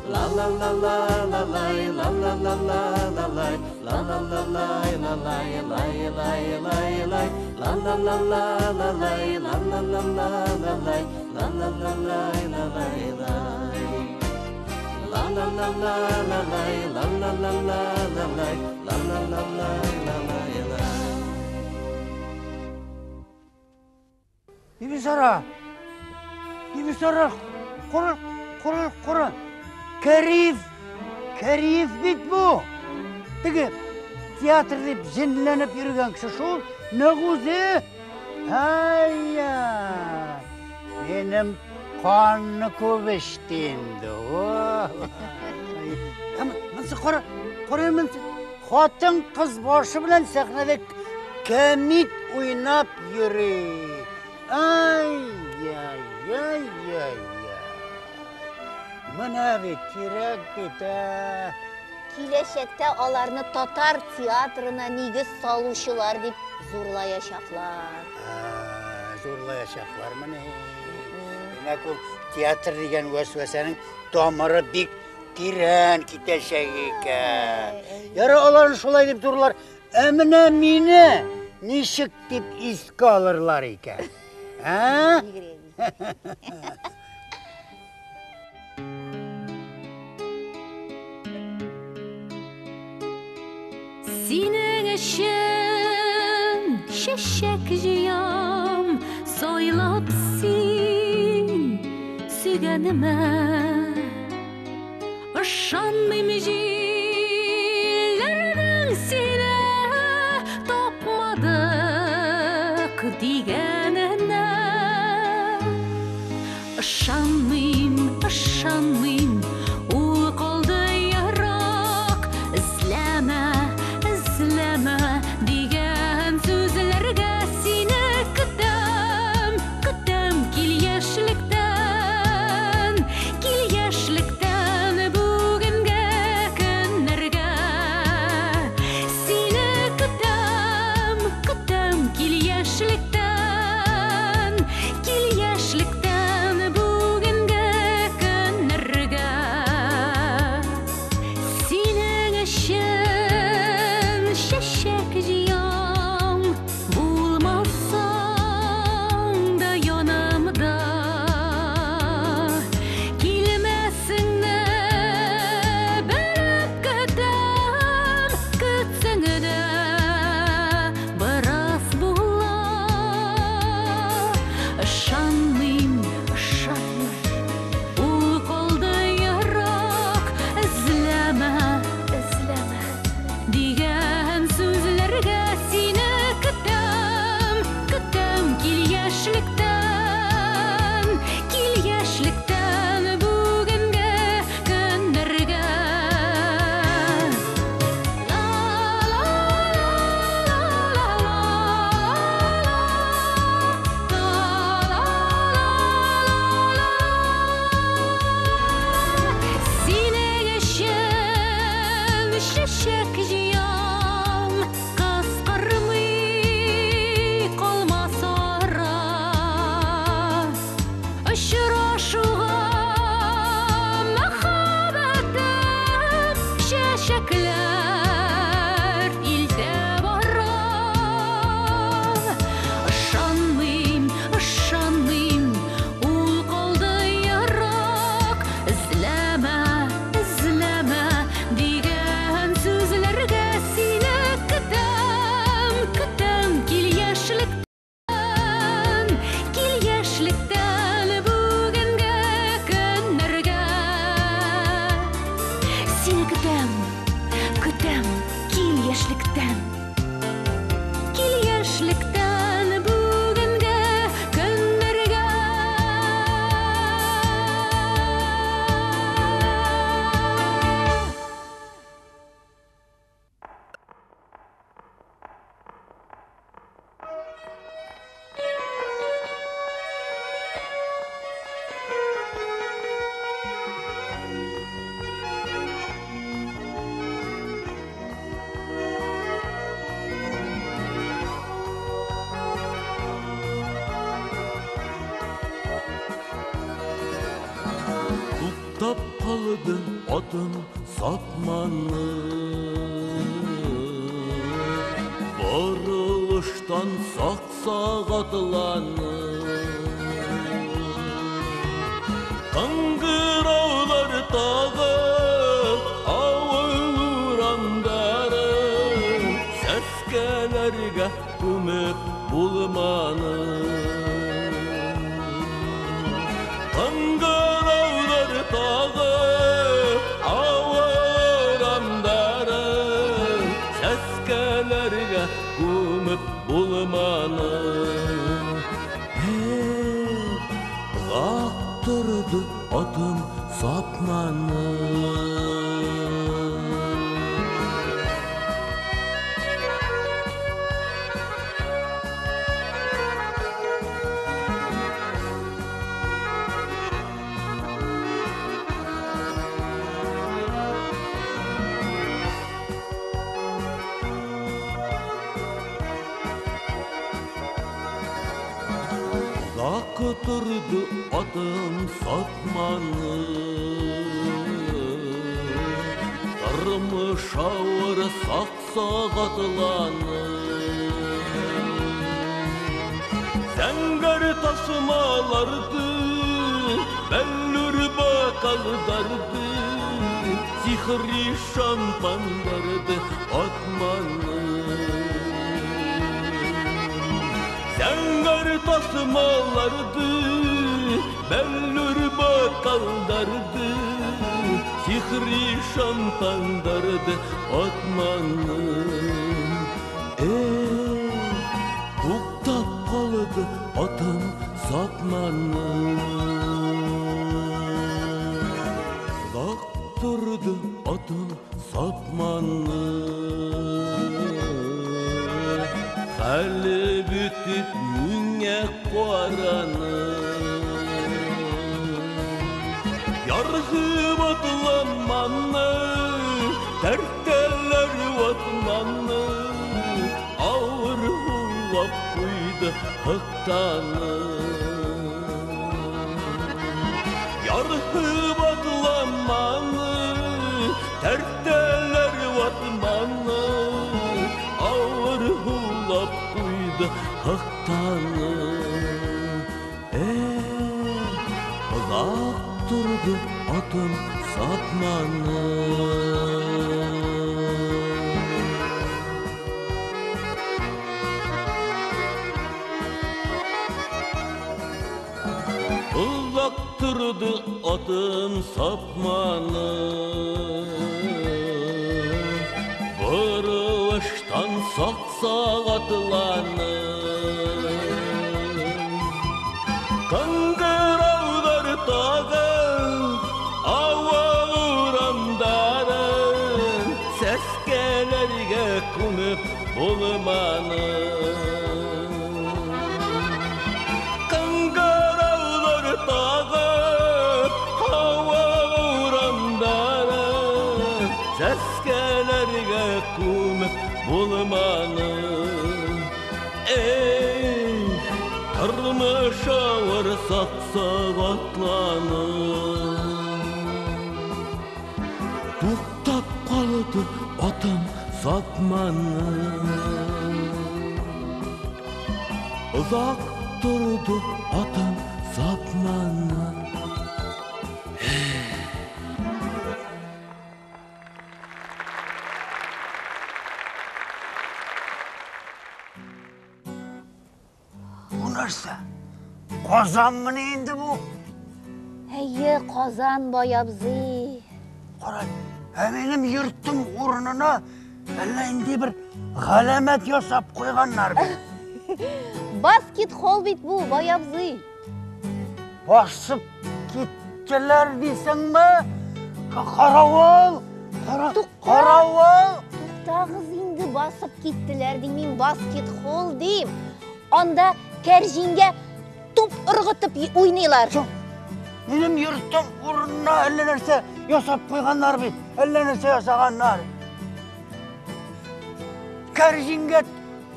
La la la la la lay la la la la la lay la la la lay la lay lay lay lay lay la la la la la lay la la la la la lay la la la lay la lay lay la la la la la lay la la la la la lay la la la lay la lay lay Бибисара, қора. Кәриф бит бұл. Тігі, театр деп жинленіп жүрген кіші шол, нағузе? Айя, менің қанны көп іштенді. Мұнсы қора мұнсы. Қатын қыз башы білән сәхнәде кәмит ойнап жүрі. Айя. Мына бит, керек бит, Киләчәктә аларны татар театрына нигез салучылар дип зурлаячаклар. Зурлаячаклар міне. Демәк ул театр дигән вәсвәсәнең тамыры бик тирән китәчәк икән. Яра аларны шулай дип зурлар, ә менә мине ничек дип искә алырлар икән? Синең өчен чәчәк җыям, сайлап син сөйгәнемә. Ышанмыйм җилләрнең сине тапмадык дигәненә. Ышанмыйм, ул калды ярак, эзләмә дигән сүзләргә сине көтәм кил яшьлектән бүгенгә яшьлектән бүгенге көннәргә. Туктап қалды атым сатманы, бұрылыштан сақ-сағатыланы. Қыңғыраулар тағы ауыл ұрандары, сәскелерге көмек болманы. Қыңғыраулар тағы ауыл ұрандары, сәскелерге көмек болманы. Тұрды атым сатманы. Тұрды атым сатманы, тұрмыш ауыр сақ-сағатыланы. Зәңгәр тасымаларды, бәллүр бақалдарды, сихри шампандарды атманы. Зәңгәр тасымаларды, бәллүр бақалдарды, сихри шампандарды атманы. Туктап қалды атым сатманы. Ұзақ тұрды атым сатманы. Хәлі бүтіп мүңе қараны. Ярғы батыламаны, тәртелер отманы. Ауыр хулап қойды хықтаны. Ярғы батыламаны, тәртелер отманы. Ауыр хулап қойды хықтаны. Ұзақ тұрды атым сатманы. Ұзақ тұрды атым сатманы. Бұрылыштан сақ-сағатыланы. Қыңғыраудар тағы ауыл ұрандары, сәскелерге көмек болманы. Қыңғыраулар тағы ауыл ұрандары, сәскелерге көмек болманы. Тұрмыш ауыр сақ-сағатланы. Туктап қалды атым сатманы. Ұзақ тұрды атым сатманы. Bu narsa? Qozon mı endi bu? Әйе, Қазан бай абзый. Qara, benim yurttum o'rnini Әллә инде бір ғаламат ясап қойғаннар бит. Баскет-хол бит бу, бай абзый. Басып кеттілер дейсің бе? Қарауыл! Қарауыл! Туктагыз инде, басып киттилер деймин, баскет-хол дейм. Анда кәржинге туп ыргытып уйныйлар. Менің йұрттың орнына әллә нәрсе ясап қойғаннар бит. Әллә нәрсе ясағаннар. Кәржинге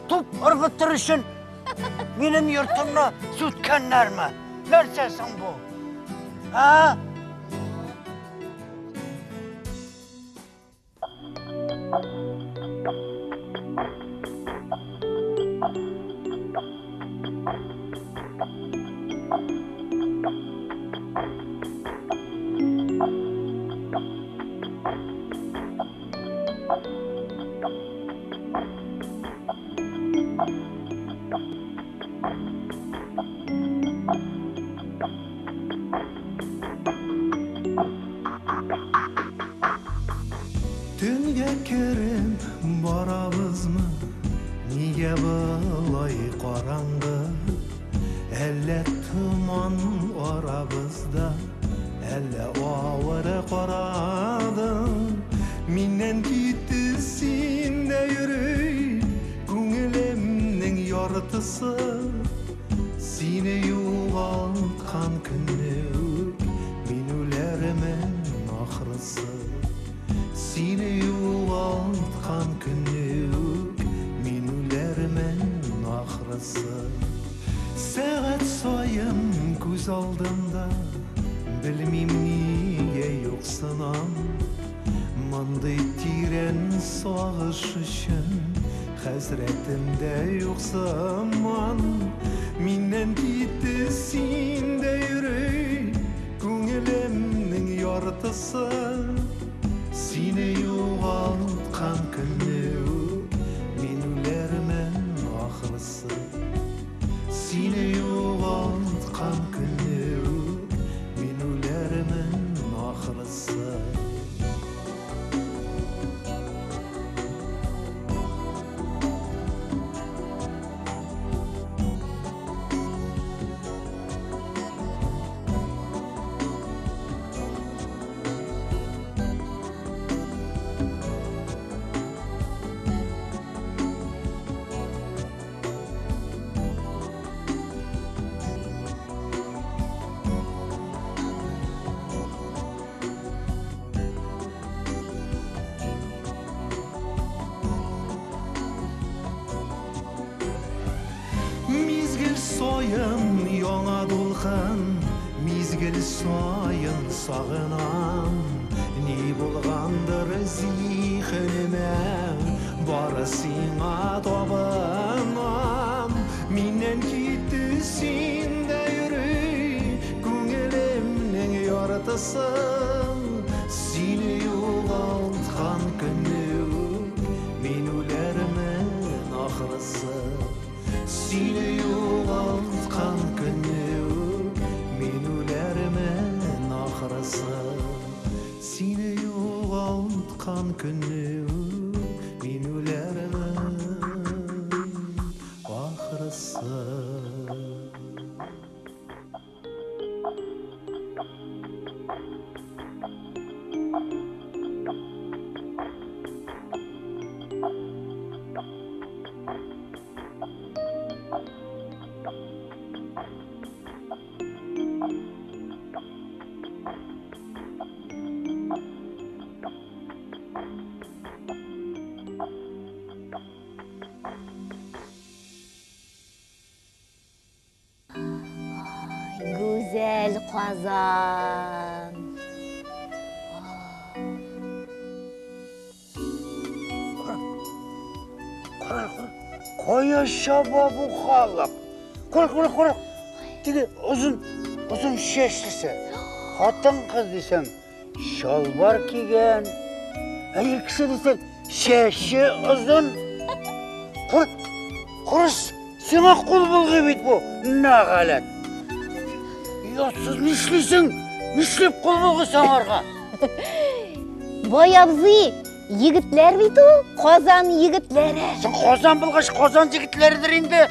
туп ыргытыр үшін менің йұртымны сүткәннәр ме? Нәрсесің бұл? Ha? Түнге керем барабызмы? Неге былай қараңғы? Әллә тұман арабызда, әллә ауыры қарадың? Миннен кетті сенде йөрей, күңелемнің яртысы. Сені юғалтқан күннек, мен өлермен ақырысы. Сені юғалтқан күннек, мен өлермен ақырысы. Сәғат сайын көз алдымда, білмейм неге жоқсынам. Мындай тирен сағыш үшін, хәсретімде жоқсыман. Менен кетті сенде йөрей, күңелемнің яртысы. Сені юғалтқан күннек, мен өлермен ақырысы. Сені юғалтқан күннек, мен өлермен ақырысы. Мезгіл сайын яңа толқын, мезгіл сайын сағынам. Не болғандыр зихініме, бары сиңа табынам. Менен кетті сенде йөрей, күңелемнің яртысы. Сені юғалтқан күннек, мен өлермен ақырысы. Сені юғалтқан күннек, мен өлермен ақырысы. Сені юғалтқан күннек, мен өлермен ақырысы. Güzel Kazan. Қоя шаба бұл халық. Қор. Теге ұзын шешлісі. Қатын қыз десең, шалбар киген. Әйел кісі десең, шеші ұзын. Құрыс, сеңа қол болғы бет бұл. Нағалет. Йотсыз нешлесің? Нешлеп қол болғы саңарға? Бай абзый, Егітлер бит ул, Казан егітләре. Сен Казан булгач, Казан җегетләридер инде.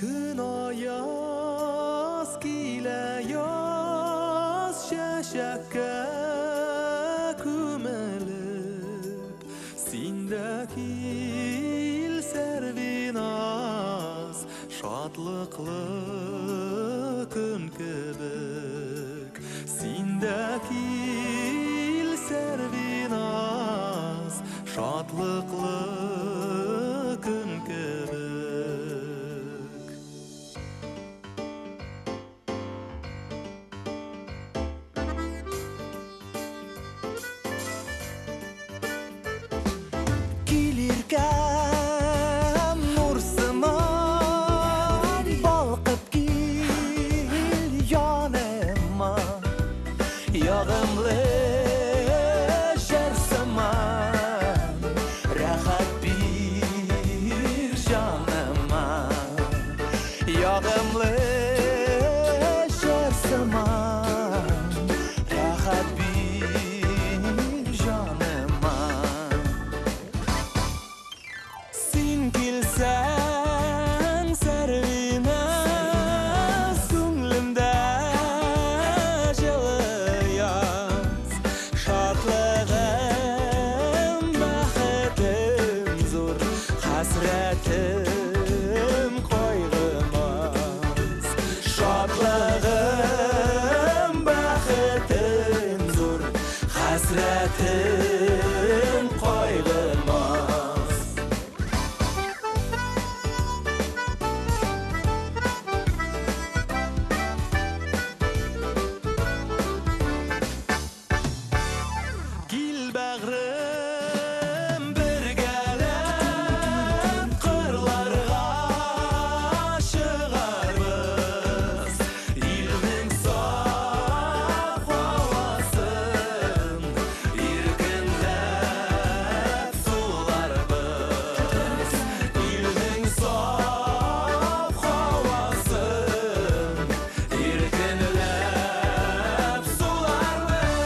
Kun ayaz kile yaz şaşakka kümelip Sindakil servinaz şadlıklı gün kebek Sindakil servinaz şadlıklı gün kebek Gelirken nursiman balqib gel yanıma Yağımlı şersiman rahat bir canıma Yağımlı şersiman rahat bir canıma Sen kilsen servinaz Künlümde жылıyaz Şadlığım, baxıtım zor Hasretim koygumaz Şadlığım, baxıtım zor Hasretim koygumaz Gil bağrım bir gelem Kırlarga çıgarbız İlmin saf havasın İrkinlep sularbız İlmin saf havasın İrkinlep sularbız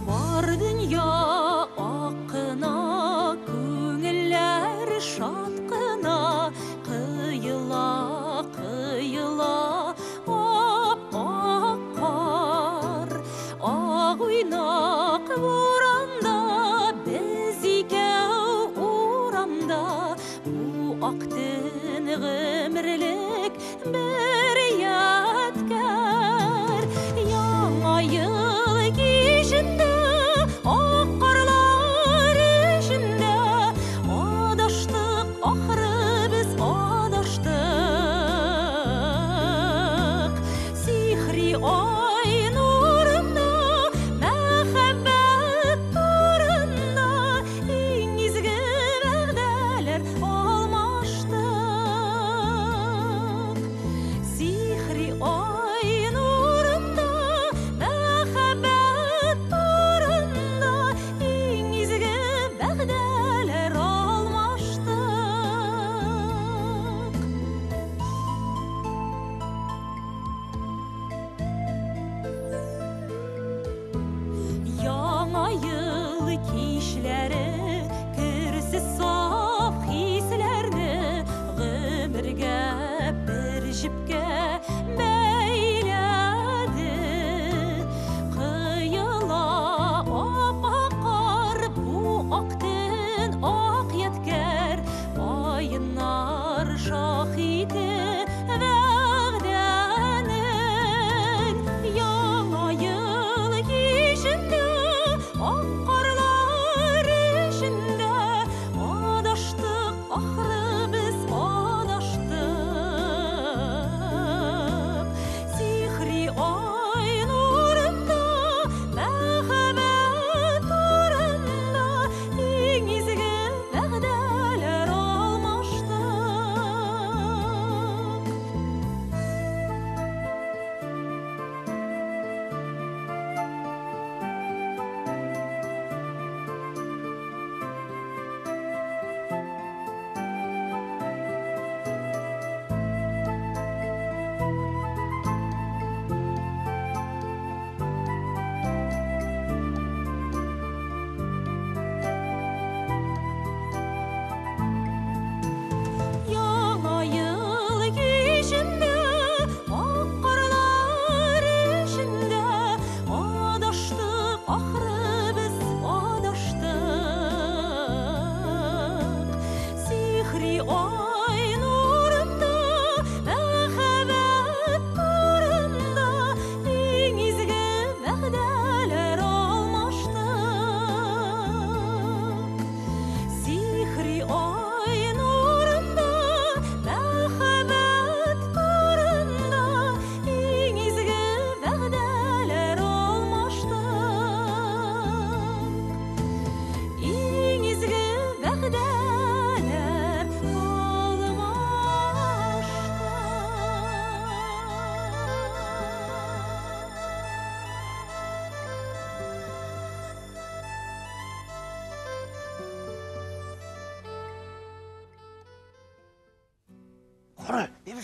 Бар dünya akına, көңілләр шатқына, қиыла, қиыла, ап-ақ қар. Ақ ойнақ боранда, біз икәу урамда, бу ақтын ғұмырлік бір ядкар. Яңа ел кешінде, ақ қарлар ішінде, адаштық, ақыры біз адаштық. Сихри ай нұрында, мәхәббәт турында, ең изгі вәгъдәләр алмаштық. Сихри ай нұрында, мәхәббәт турында, ең изгі вәгъдәләр алмаштық.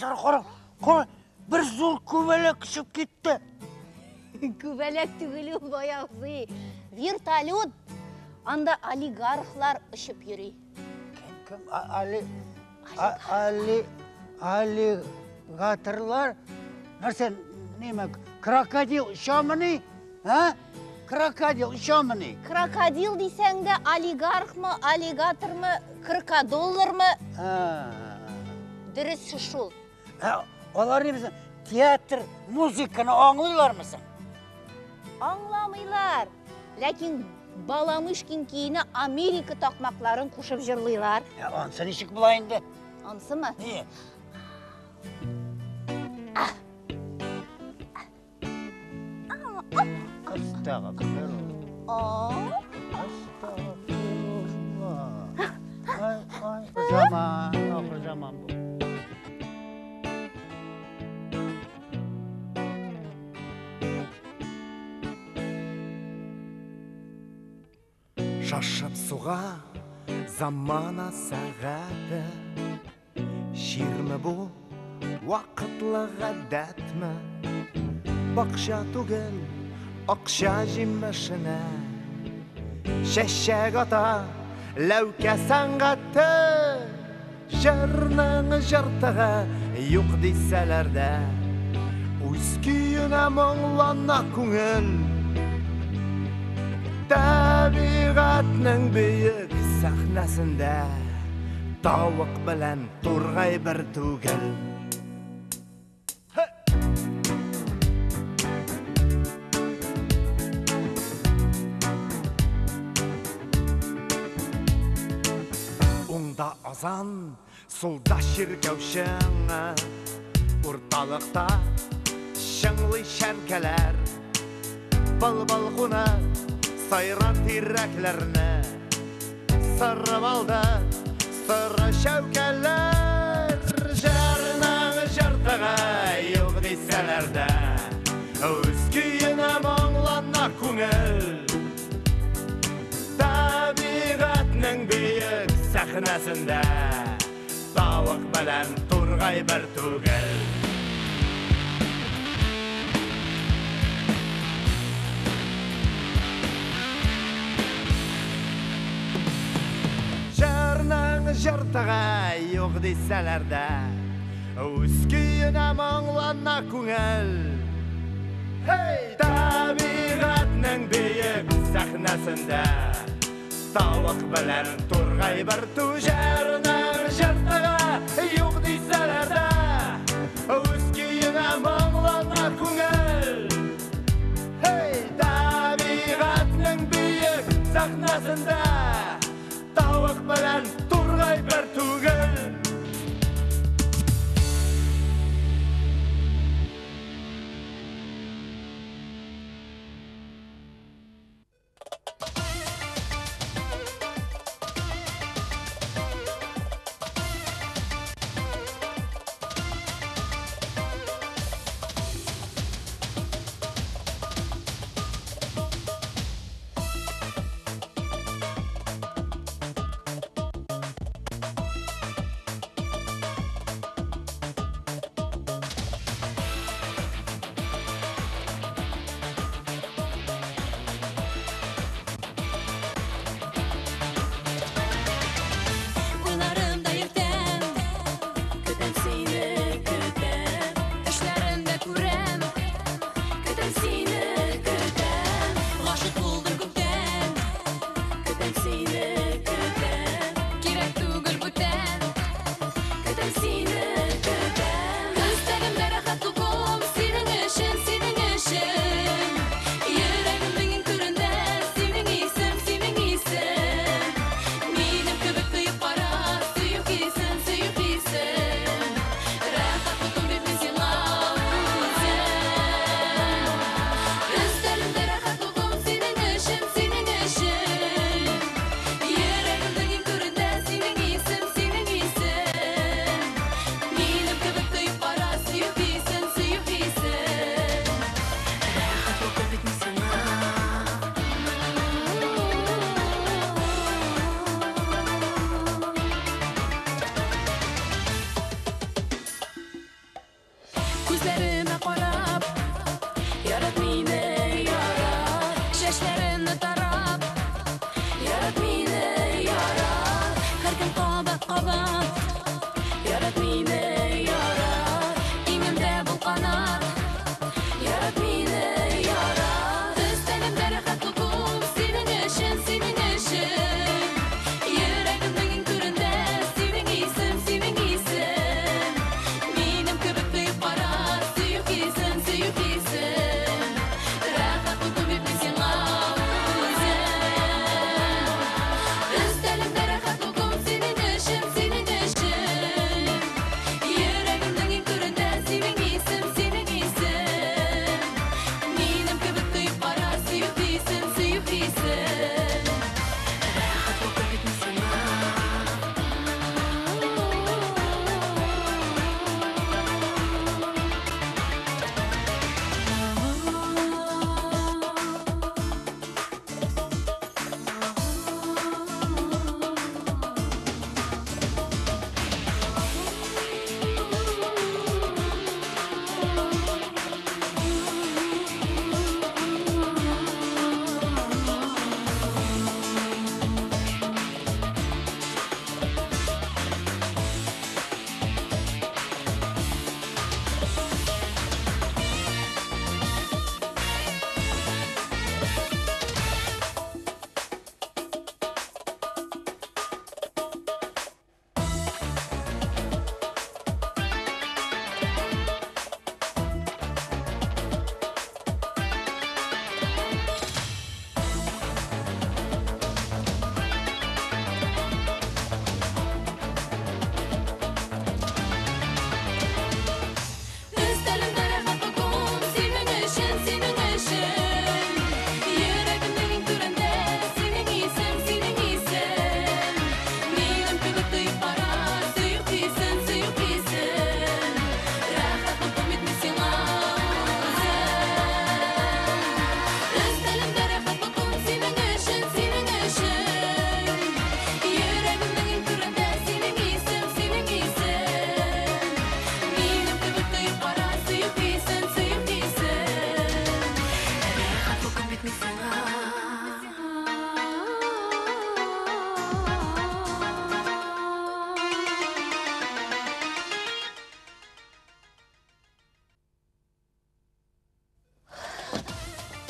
қара, бір зор көбелек ұшып кетті. Көбелек түгілі баяғысы. Вертолет. Анда олигархлар ұшып йөрі. Кім? Аллигатрлар? Нәрсен, неме, крокодил ұшамыны? Крокодил ұшамыны? Крокодил дейсәң де олигархмы, аллигатормы, $40 Дұрыс шул. Олар немесін, театр, музыканы аңлайлар мısın? Аңламыйлар. Ләкин баламышкин кейіні Америка тақмақларын қушып жырлайлар. Ансы нешік бұлайынды? Ансы ма? Не? Ақыр заман бұл. Шашып суға замана сағаты, ширмі бұл вақытлы ғадатмы, бақша түгіл ақша жемішіні, шәшәк ата ләуке саңғаты, жарның жартығы юқ дейсәлерді, өз күйіне мұңлана көңіл, табиғатның бейік сахнасында тауық білән турғай бір түгіл. Оңда азан, солда шіркеушіңі, орталықта шыңлы шәркелер, бұл-бұл құны сайран тирәкләрне, сыры балды, сыры шәукәләр, жарның жартығы юқ дейсәләрді, өз күйіне мұңлана көңіл, табиғатның бейік сәхнәсінде тауық білән турғай бір түгіл. Жартыға юқ дейсәләрді, өз күйіне мұңлана көңіл, табиғатның бейік сәхнәсінде тауық білән турғай бір түгіл. Жарның жартыға юқ дейсәләрді, өз күйіне мұңлана көңіл, табиғатның бейік сәхнәсінде тауық білән турғай бір түгіл.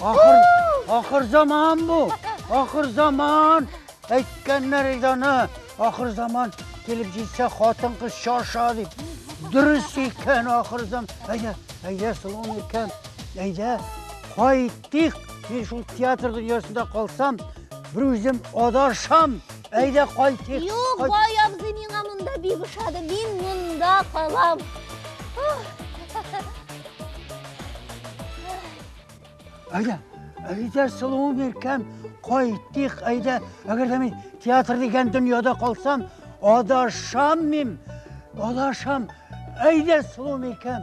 Ahır zaman bu. Ahır zaman. Aytganlar idana. Ahır zaman kelib jetsa xotin qiz shosha deb. Durust ekan ahir zaman. Ayda salom ekan. Ayda qaytdik. Men shu teatr dunyosida qolsam, bir o'zim adasham. Ayda qaytdik. Yo'q, boy abzi menga munda bebishadi. Men munda qolam. Ayda salom ekan. Qaytdik. Ayda agar men teatr degan dunyoda qolsam, adasham men. Adasham. Ayda salom ekan.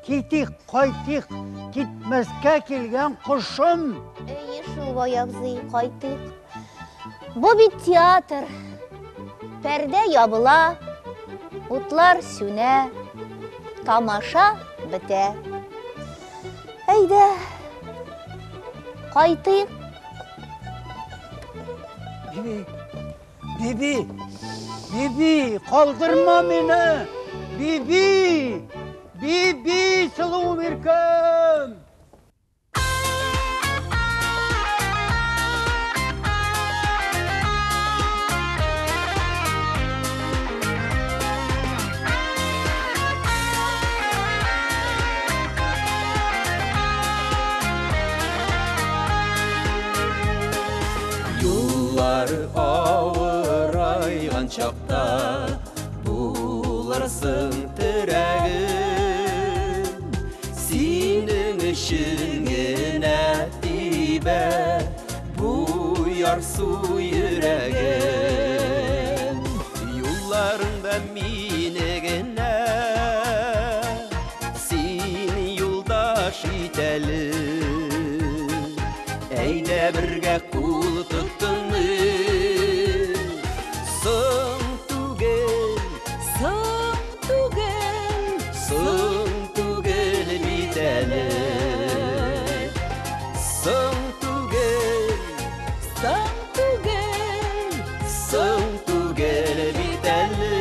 Ketdik, qaytdik. Ketmasga kelgan qushim. Shu boy abzi, qaytdik. Bu bir teatr. Perde yabıla, o'tlar söne, tamasha bite. Hayda, qaytdik. Bibi, qoldirma meni. Bibi, salom ekan. Yollar ağıraygan çaqda bularsın tiragim. Senin işingine dibe buyar su yüreğim. Yollarında minegine sen yoldaş itelim. Eyde birge kul tuttun mu? Son tugel biteli. Son tugel biteli.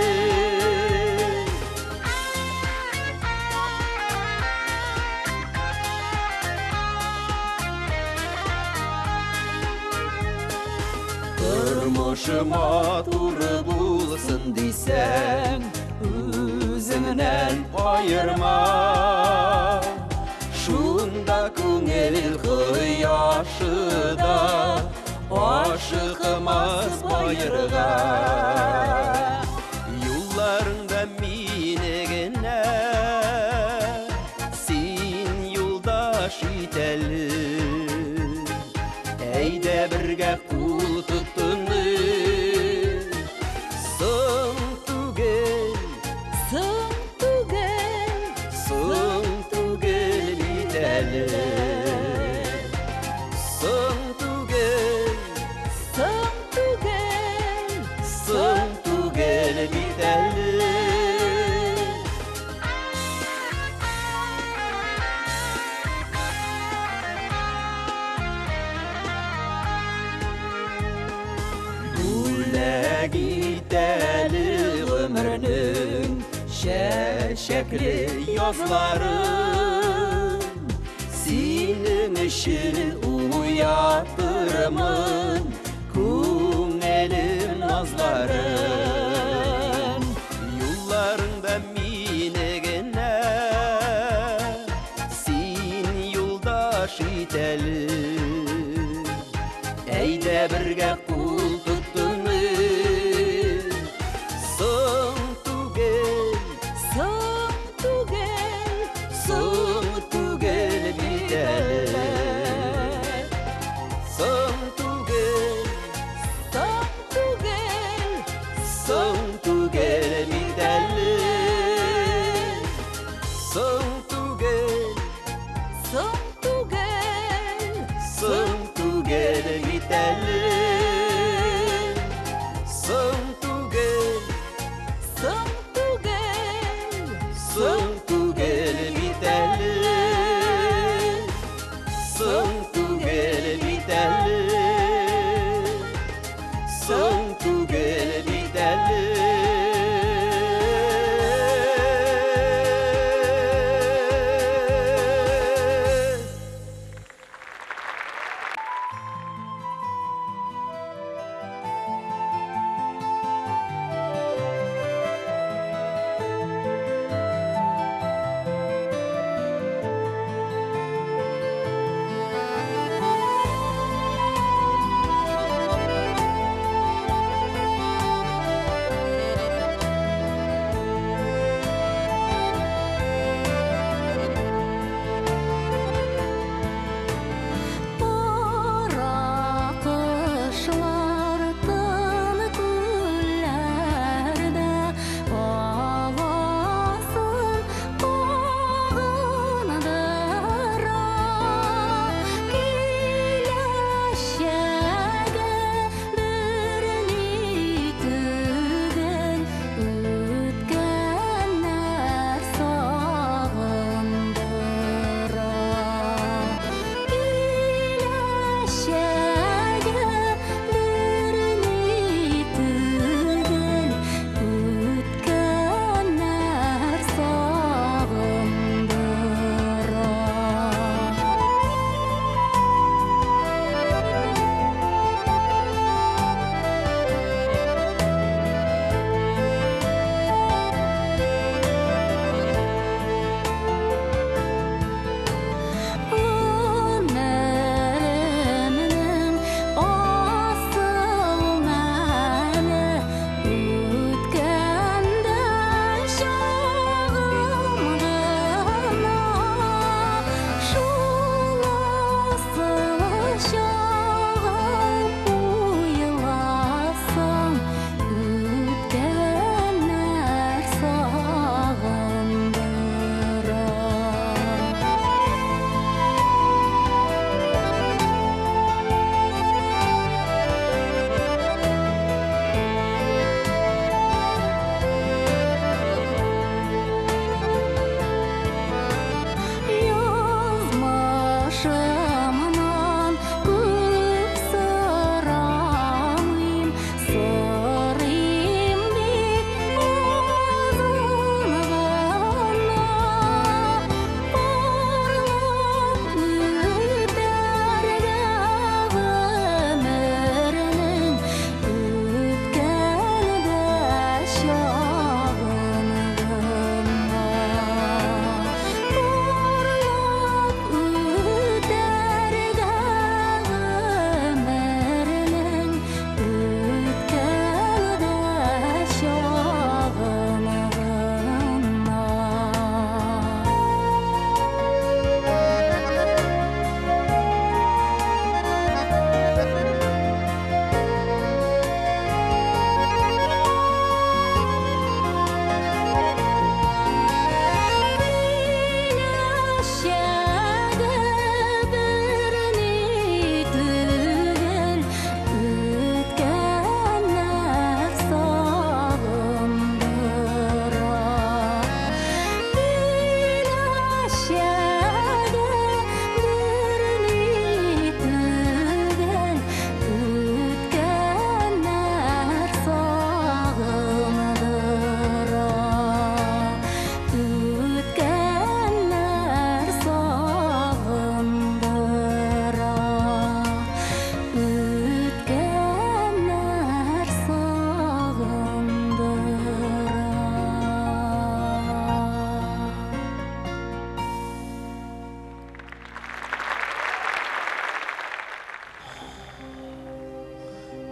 Turmuşuma turu bulsun desen, özünden ayırma. Şunda көңіл қияшы да ашықмас байырға. Yollarında minegine sen yoldaş itelim. Eyde birge kul tuttun mu? Son tugel biteli. Son tugel biteli. Giteli ömrünün şeşekli yazların. Senin için uyatırımın көңілін nazların. Yollarında minegine sen yoldaş itelim. Eyde birge kul tuttun mu? Son tugel biteli. Son tugel biteli. Son tugel biteli.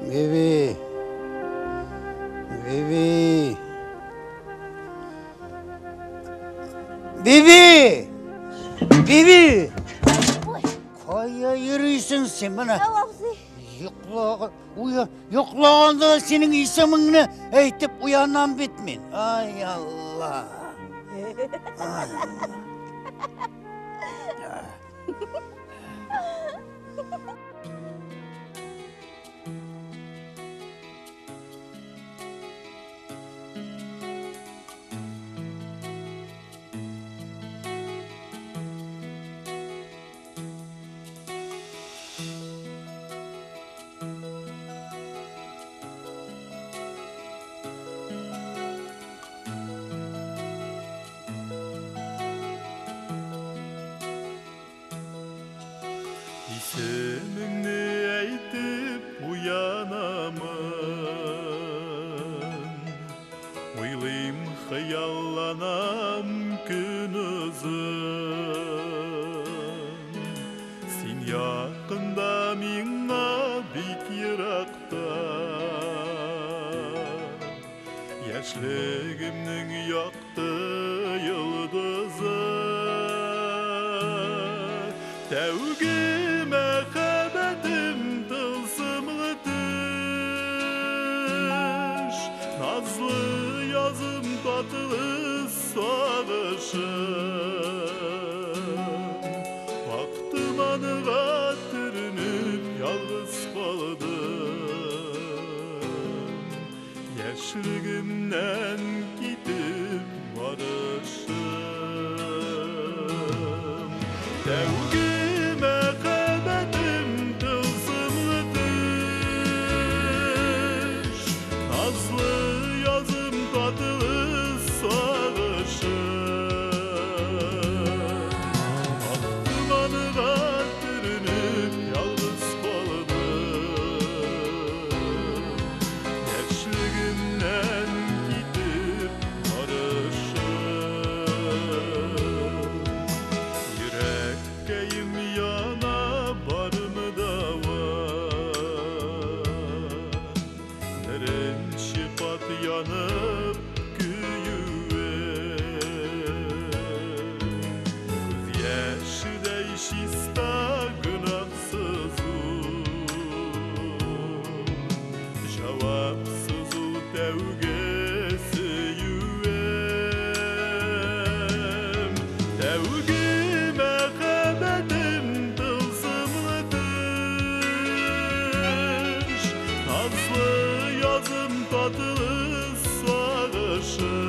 Bibi. Bibi. Bibi. Bibi. Ой, Kaya yürüyorsun sen bana. Ау абзый. Yoklağında senin ismini eytip uyanan bitmin. Ay Allah. Ay. İsmini eytip uyanamın Uylayım hayallanam gün uzun Sen yakında minna bik yirakta Yaşligimnin yaktı yıldızı Tevgime kabedim tılsımlı düş Nazlı yazım tatlı sağışım Baktım anığa türünüp yalnız kaldım Yaşlığımdan gidip varışım Tevgime kabedim tılsımlı düş Nazlı yazım tatlı sağışım Baktım anığa türünüp yalnız kaldım Yaşlığımdan gidip varışım Yürekkeyim yana var mı dava Derin şifat yanıp güyüver Göz yaşı değişista günahsızım Cevapsız ol tevgesi yüvem Tevgime kabedim tılsımlı düş Nazlı yazım tatlı sağışım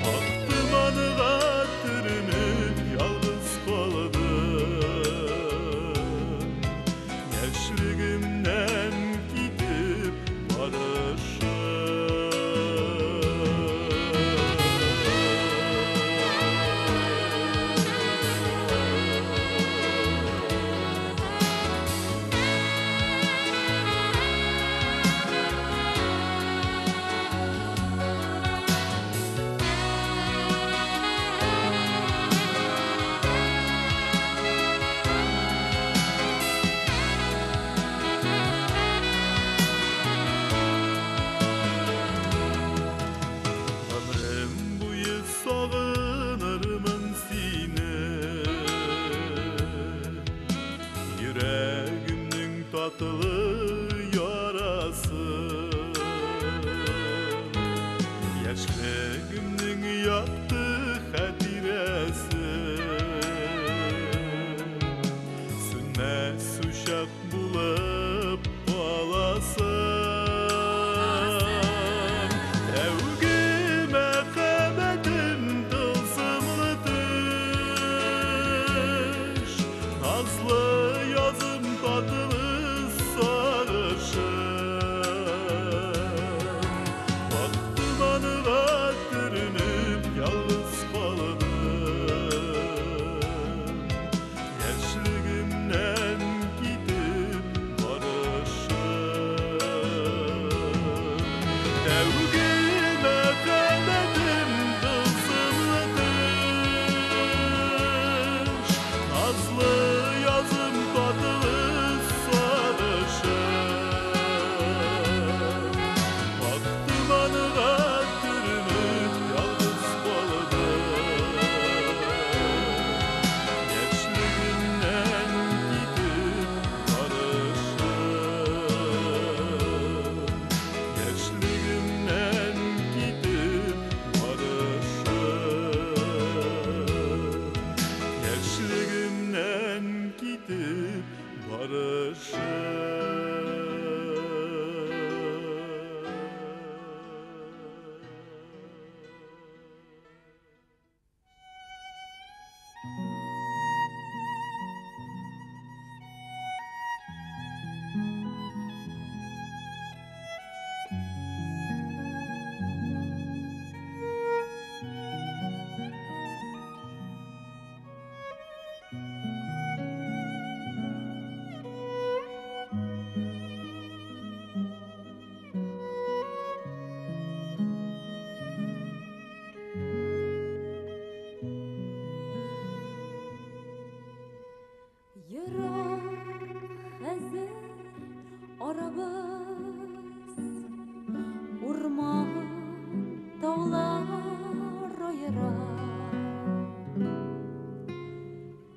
Baktım anığa türünüp yalnız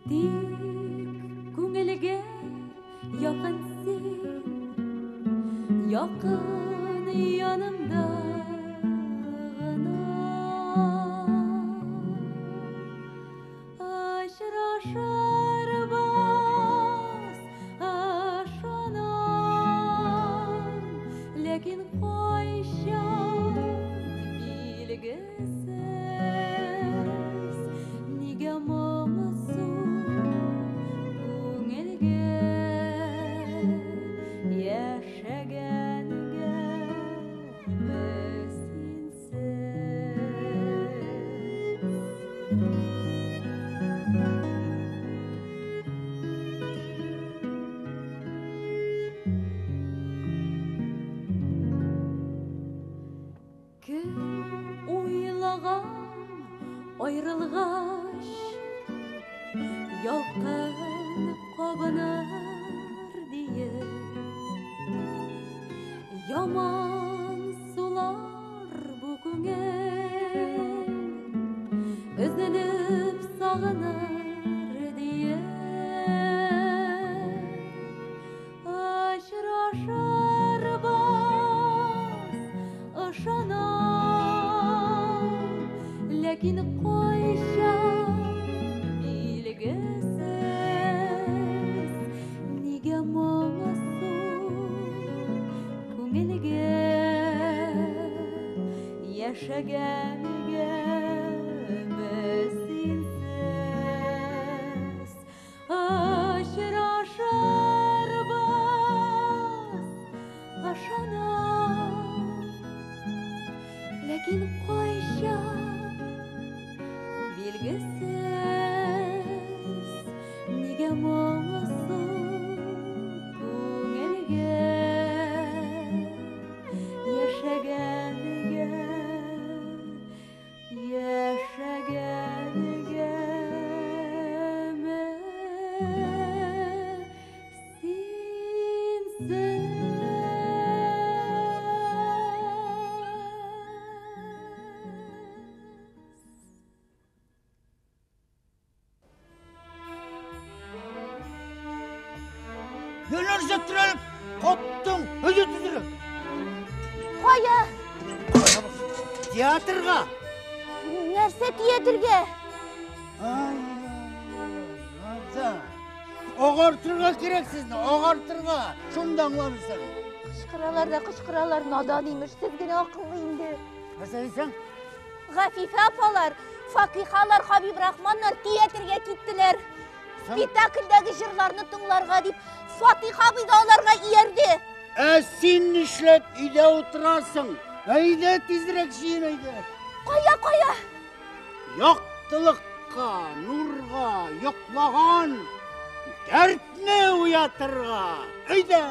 Тик күңелгә якын син, якын янымда гына. Очрашырбыз ышанам, ләкин кайчан билгесез, нигә моңсу күңелгә яшәгәнгә Кем уйлаган аерылгач, ялкын кабыныр дие. Яман сулар бу күңел, өзелеп сагыныр дие. Очрашырбыз ышанам, ләкин кайчан билгесез, нигә моңсу күңелгә яшәгәнгә синсез. Очрашырбыз ышанам, ләкин кайчан билгесез, нигә моңсу күңелгә яшәгәнгә Yönlerse tırılıp, koptun, özü tüzülük. Кая? Театрға. Нәрсе театрге? Оғартырға керек сізді, оғартырға. Шундан оғамысың. Кычкыралар, надан имеш, сез генә акыллы инде. Әсәлисің? Гафифа апалар, Факихалар, Хабиб Рахманнар театрга киттеләр. Спектакльдәге җырларны тыңларга дип, Фатиха абыйга аларга иярде. Син нишләп өйдә утырасың? Әйдә тизрәк җыен әйдә. Кая? Яктылыкка, нурга, йоклаган, дәртне уятырга. Әйдә!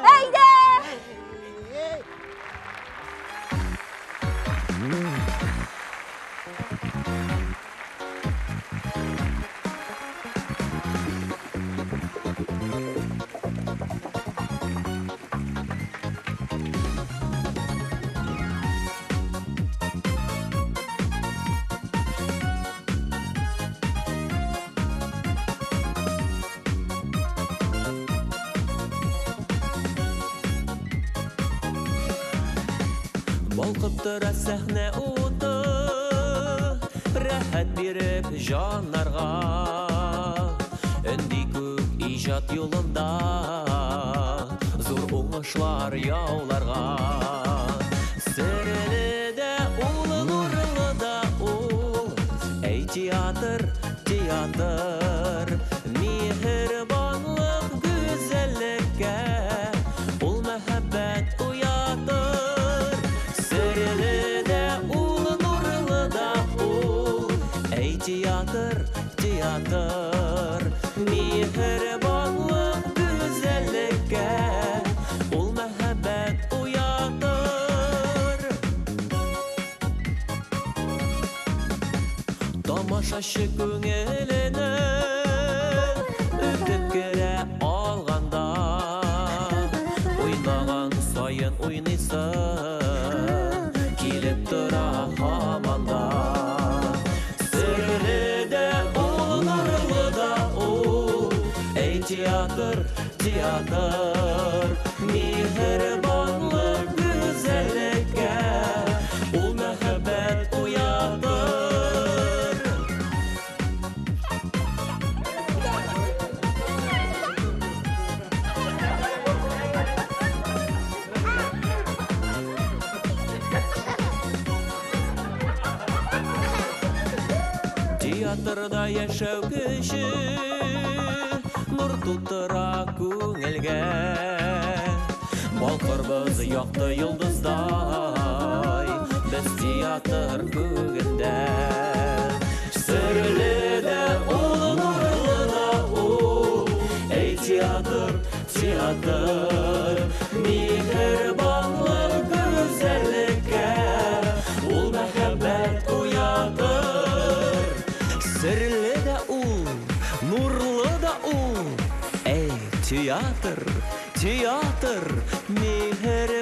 Балқып тұра сәхнә уты, рәхәт биреп жаннарға, өнди күк ижад юлында, зур уңышлар яуларға. Серле дә ул, нурлы да ул, әй театр, мехрибанлык гүзәллеккә, ул мәхәббәт уятыр. Серле дә ул, нурлы да ул, әй театр, мехрибанлык гүзәллеккә, ул мәхәббәт уятыр. Тамашачы күңелене үтеп керә алганда, уйнаган сайын уйныйсың, килеп тора һаманда. Серле дә ул, нурлы да ул, театр, театр, мехрибанлык гүзәллеккә ул мәхәббәт уятыр. Театрда яшәү кеше нур тутыра күңелгә. Балкырбыз якты йолдыздай, без театр күгендә. Серле дә ул, нурлы да ул, эй театр, театр, мехрибанлык гүзәллеккә ул мәхәббәт уятыр. Серле дә ул, нурлы да ул, эй театр, театр, мехрибанлык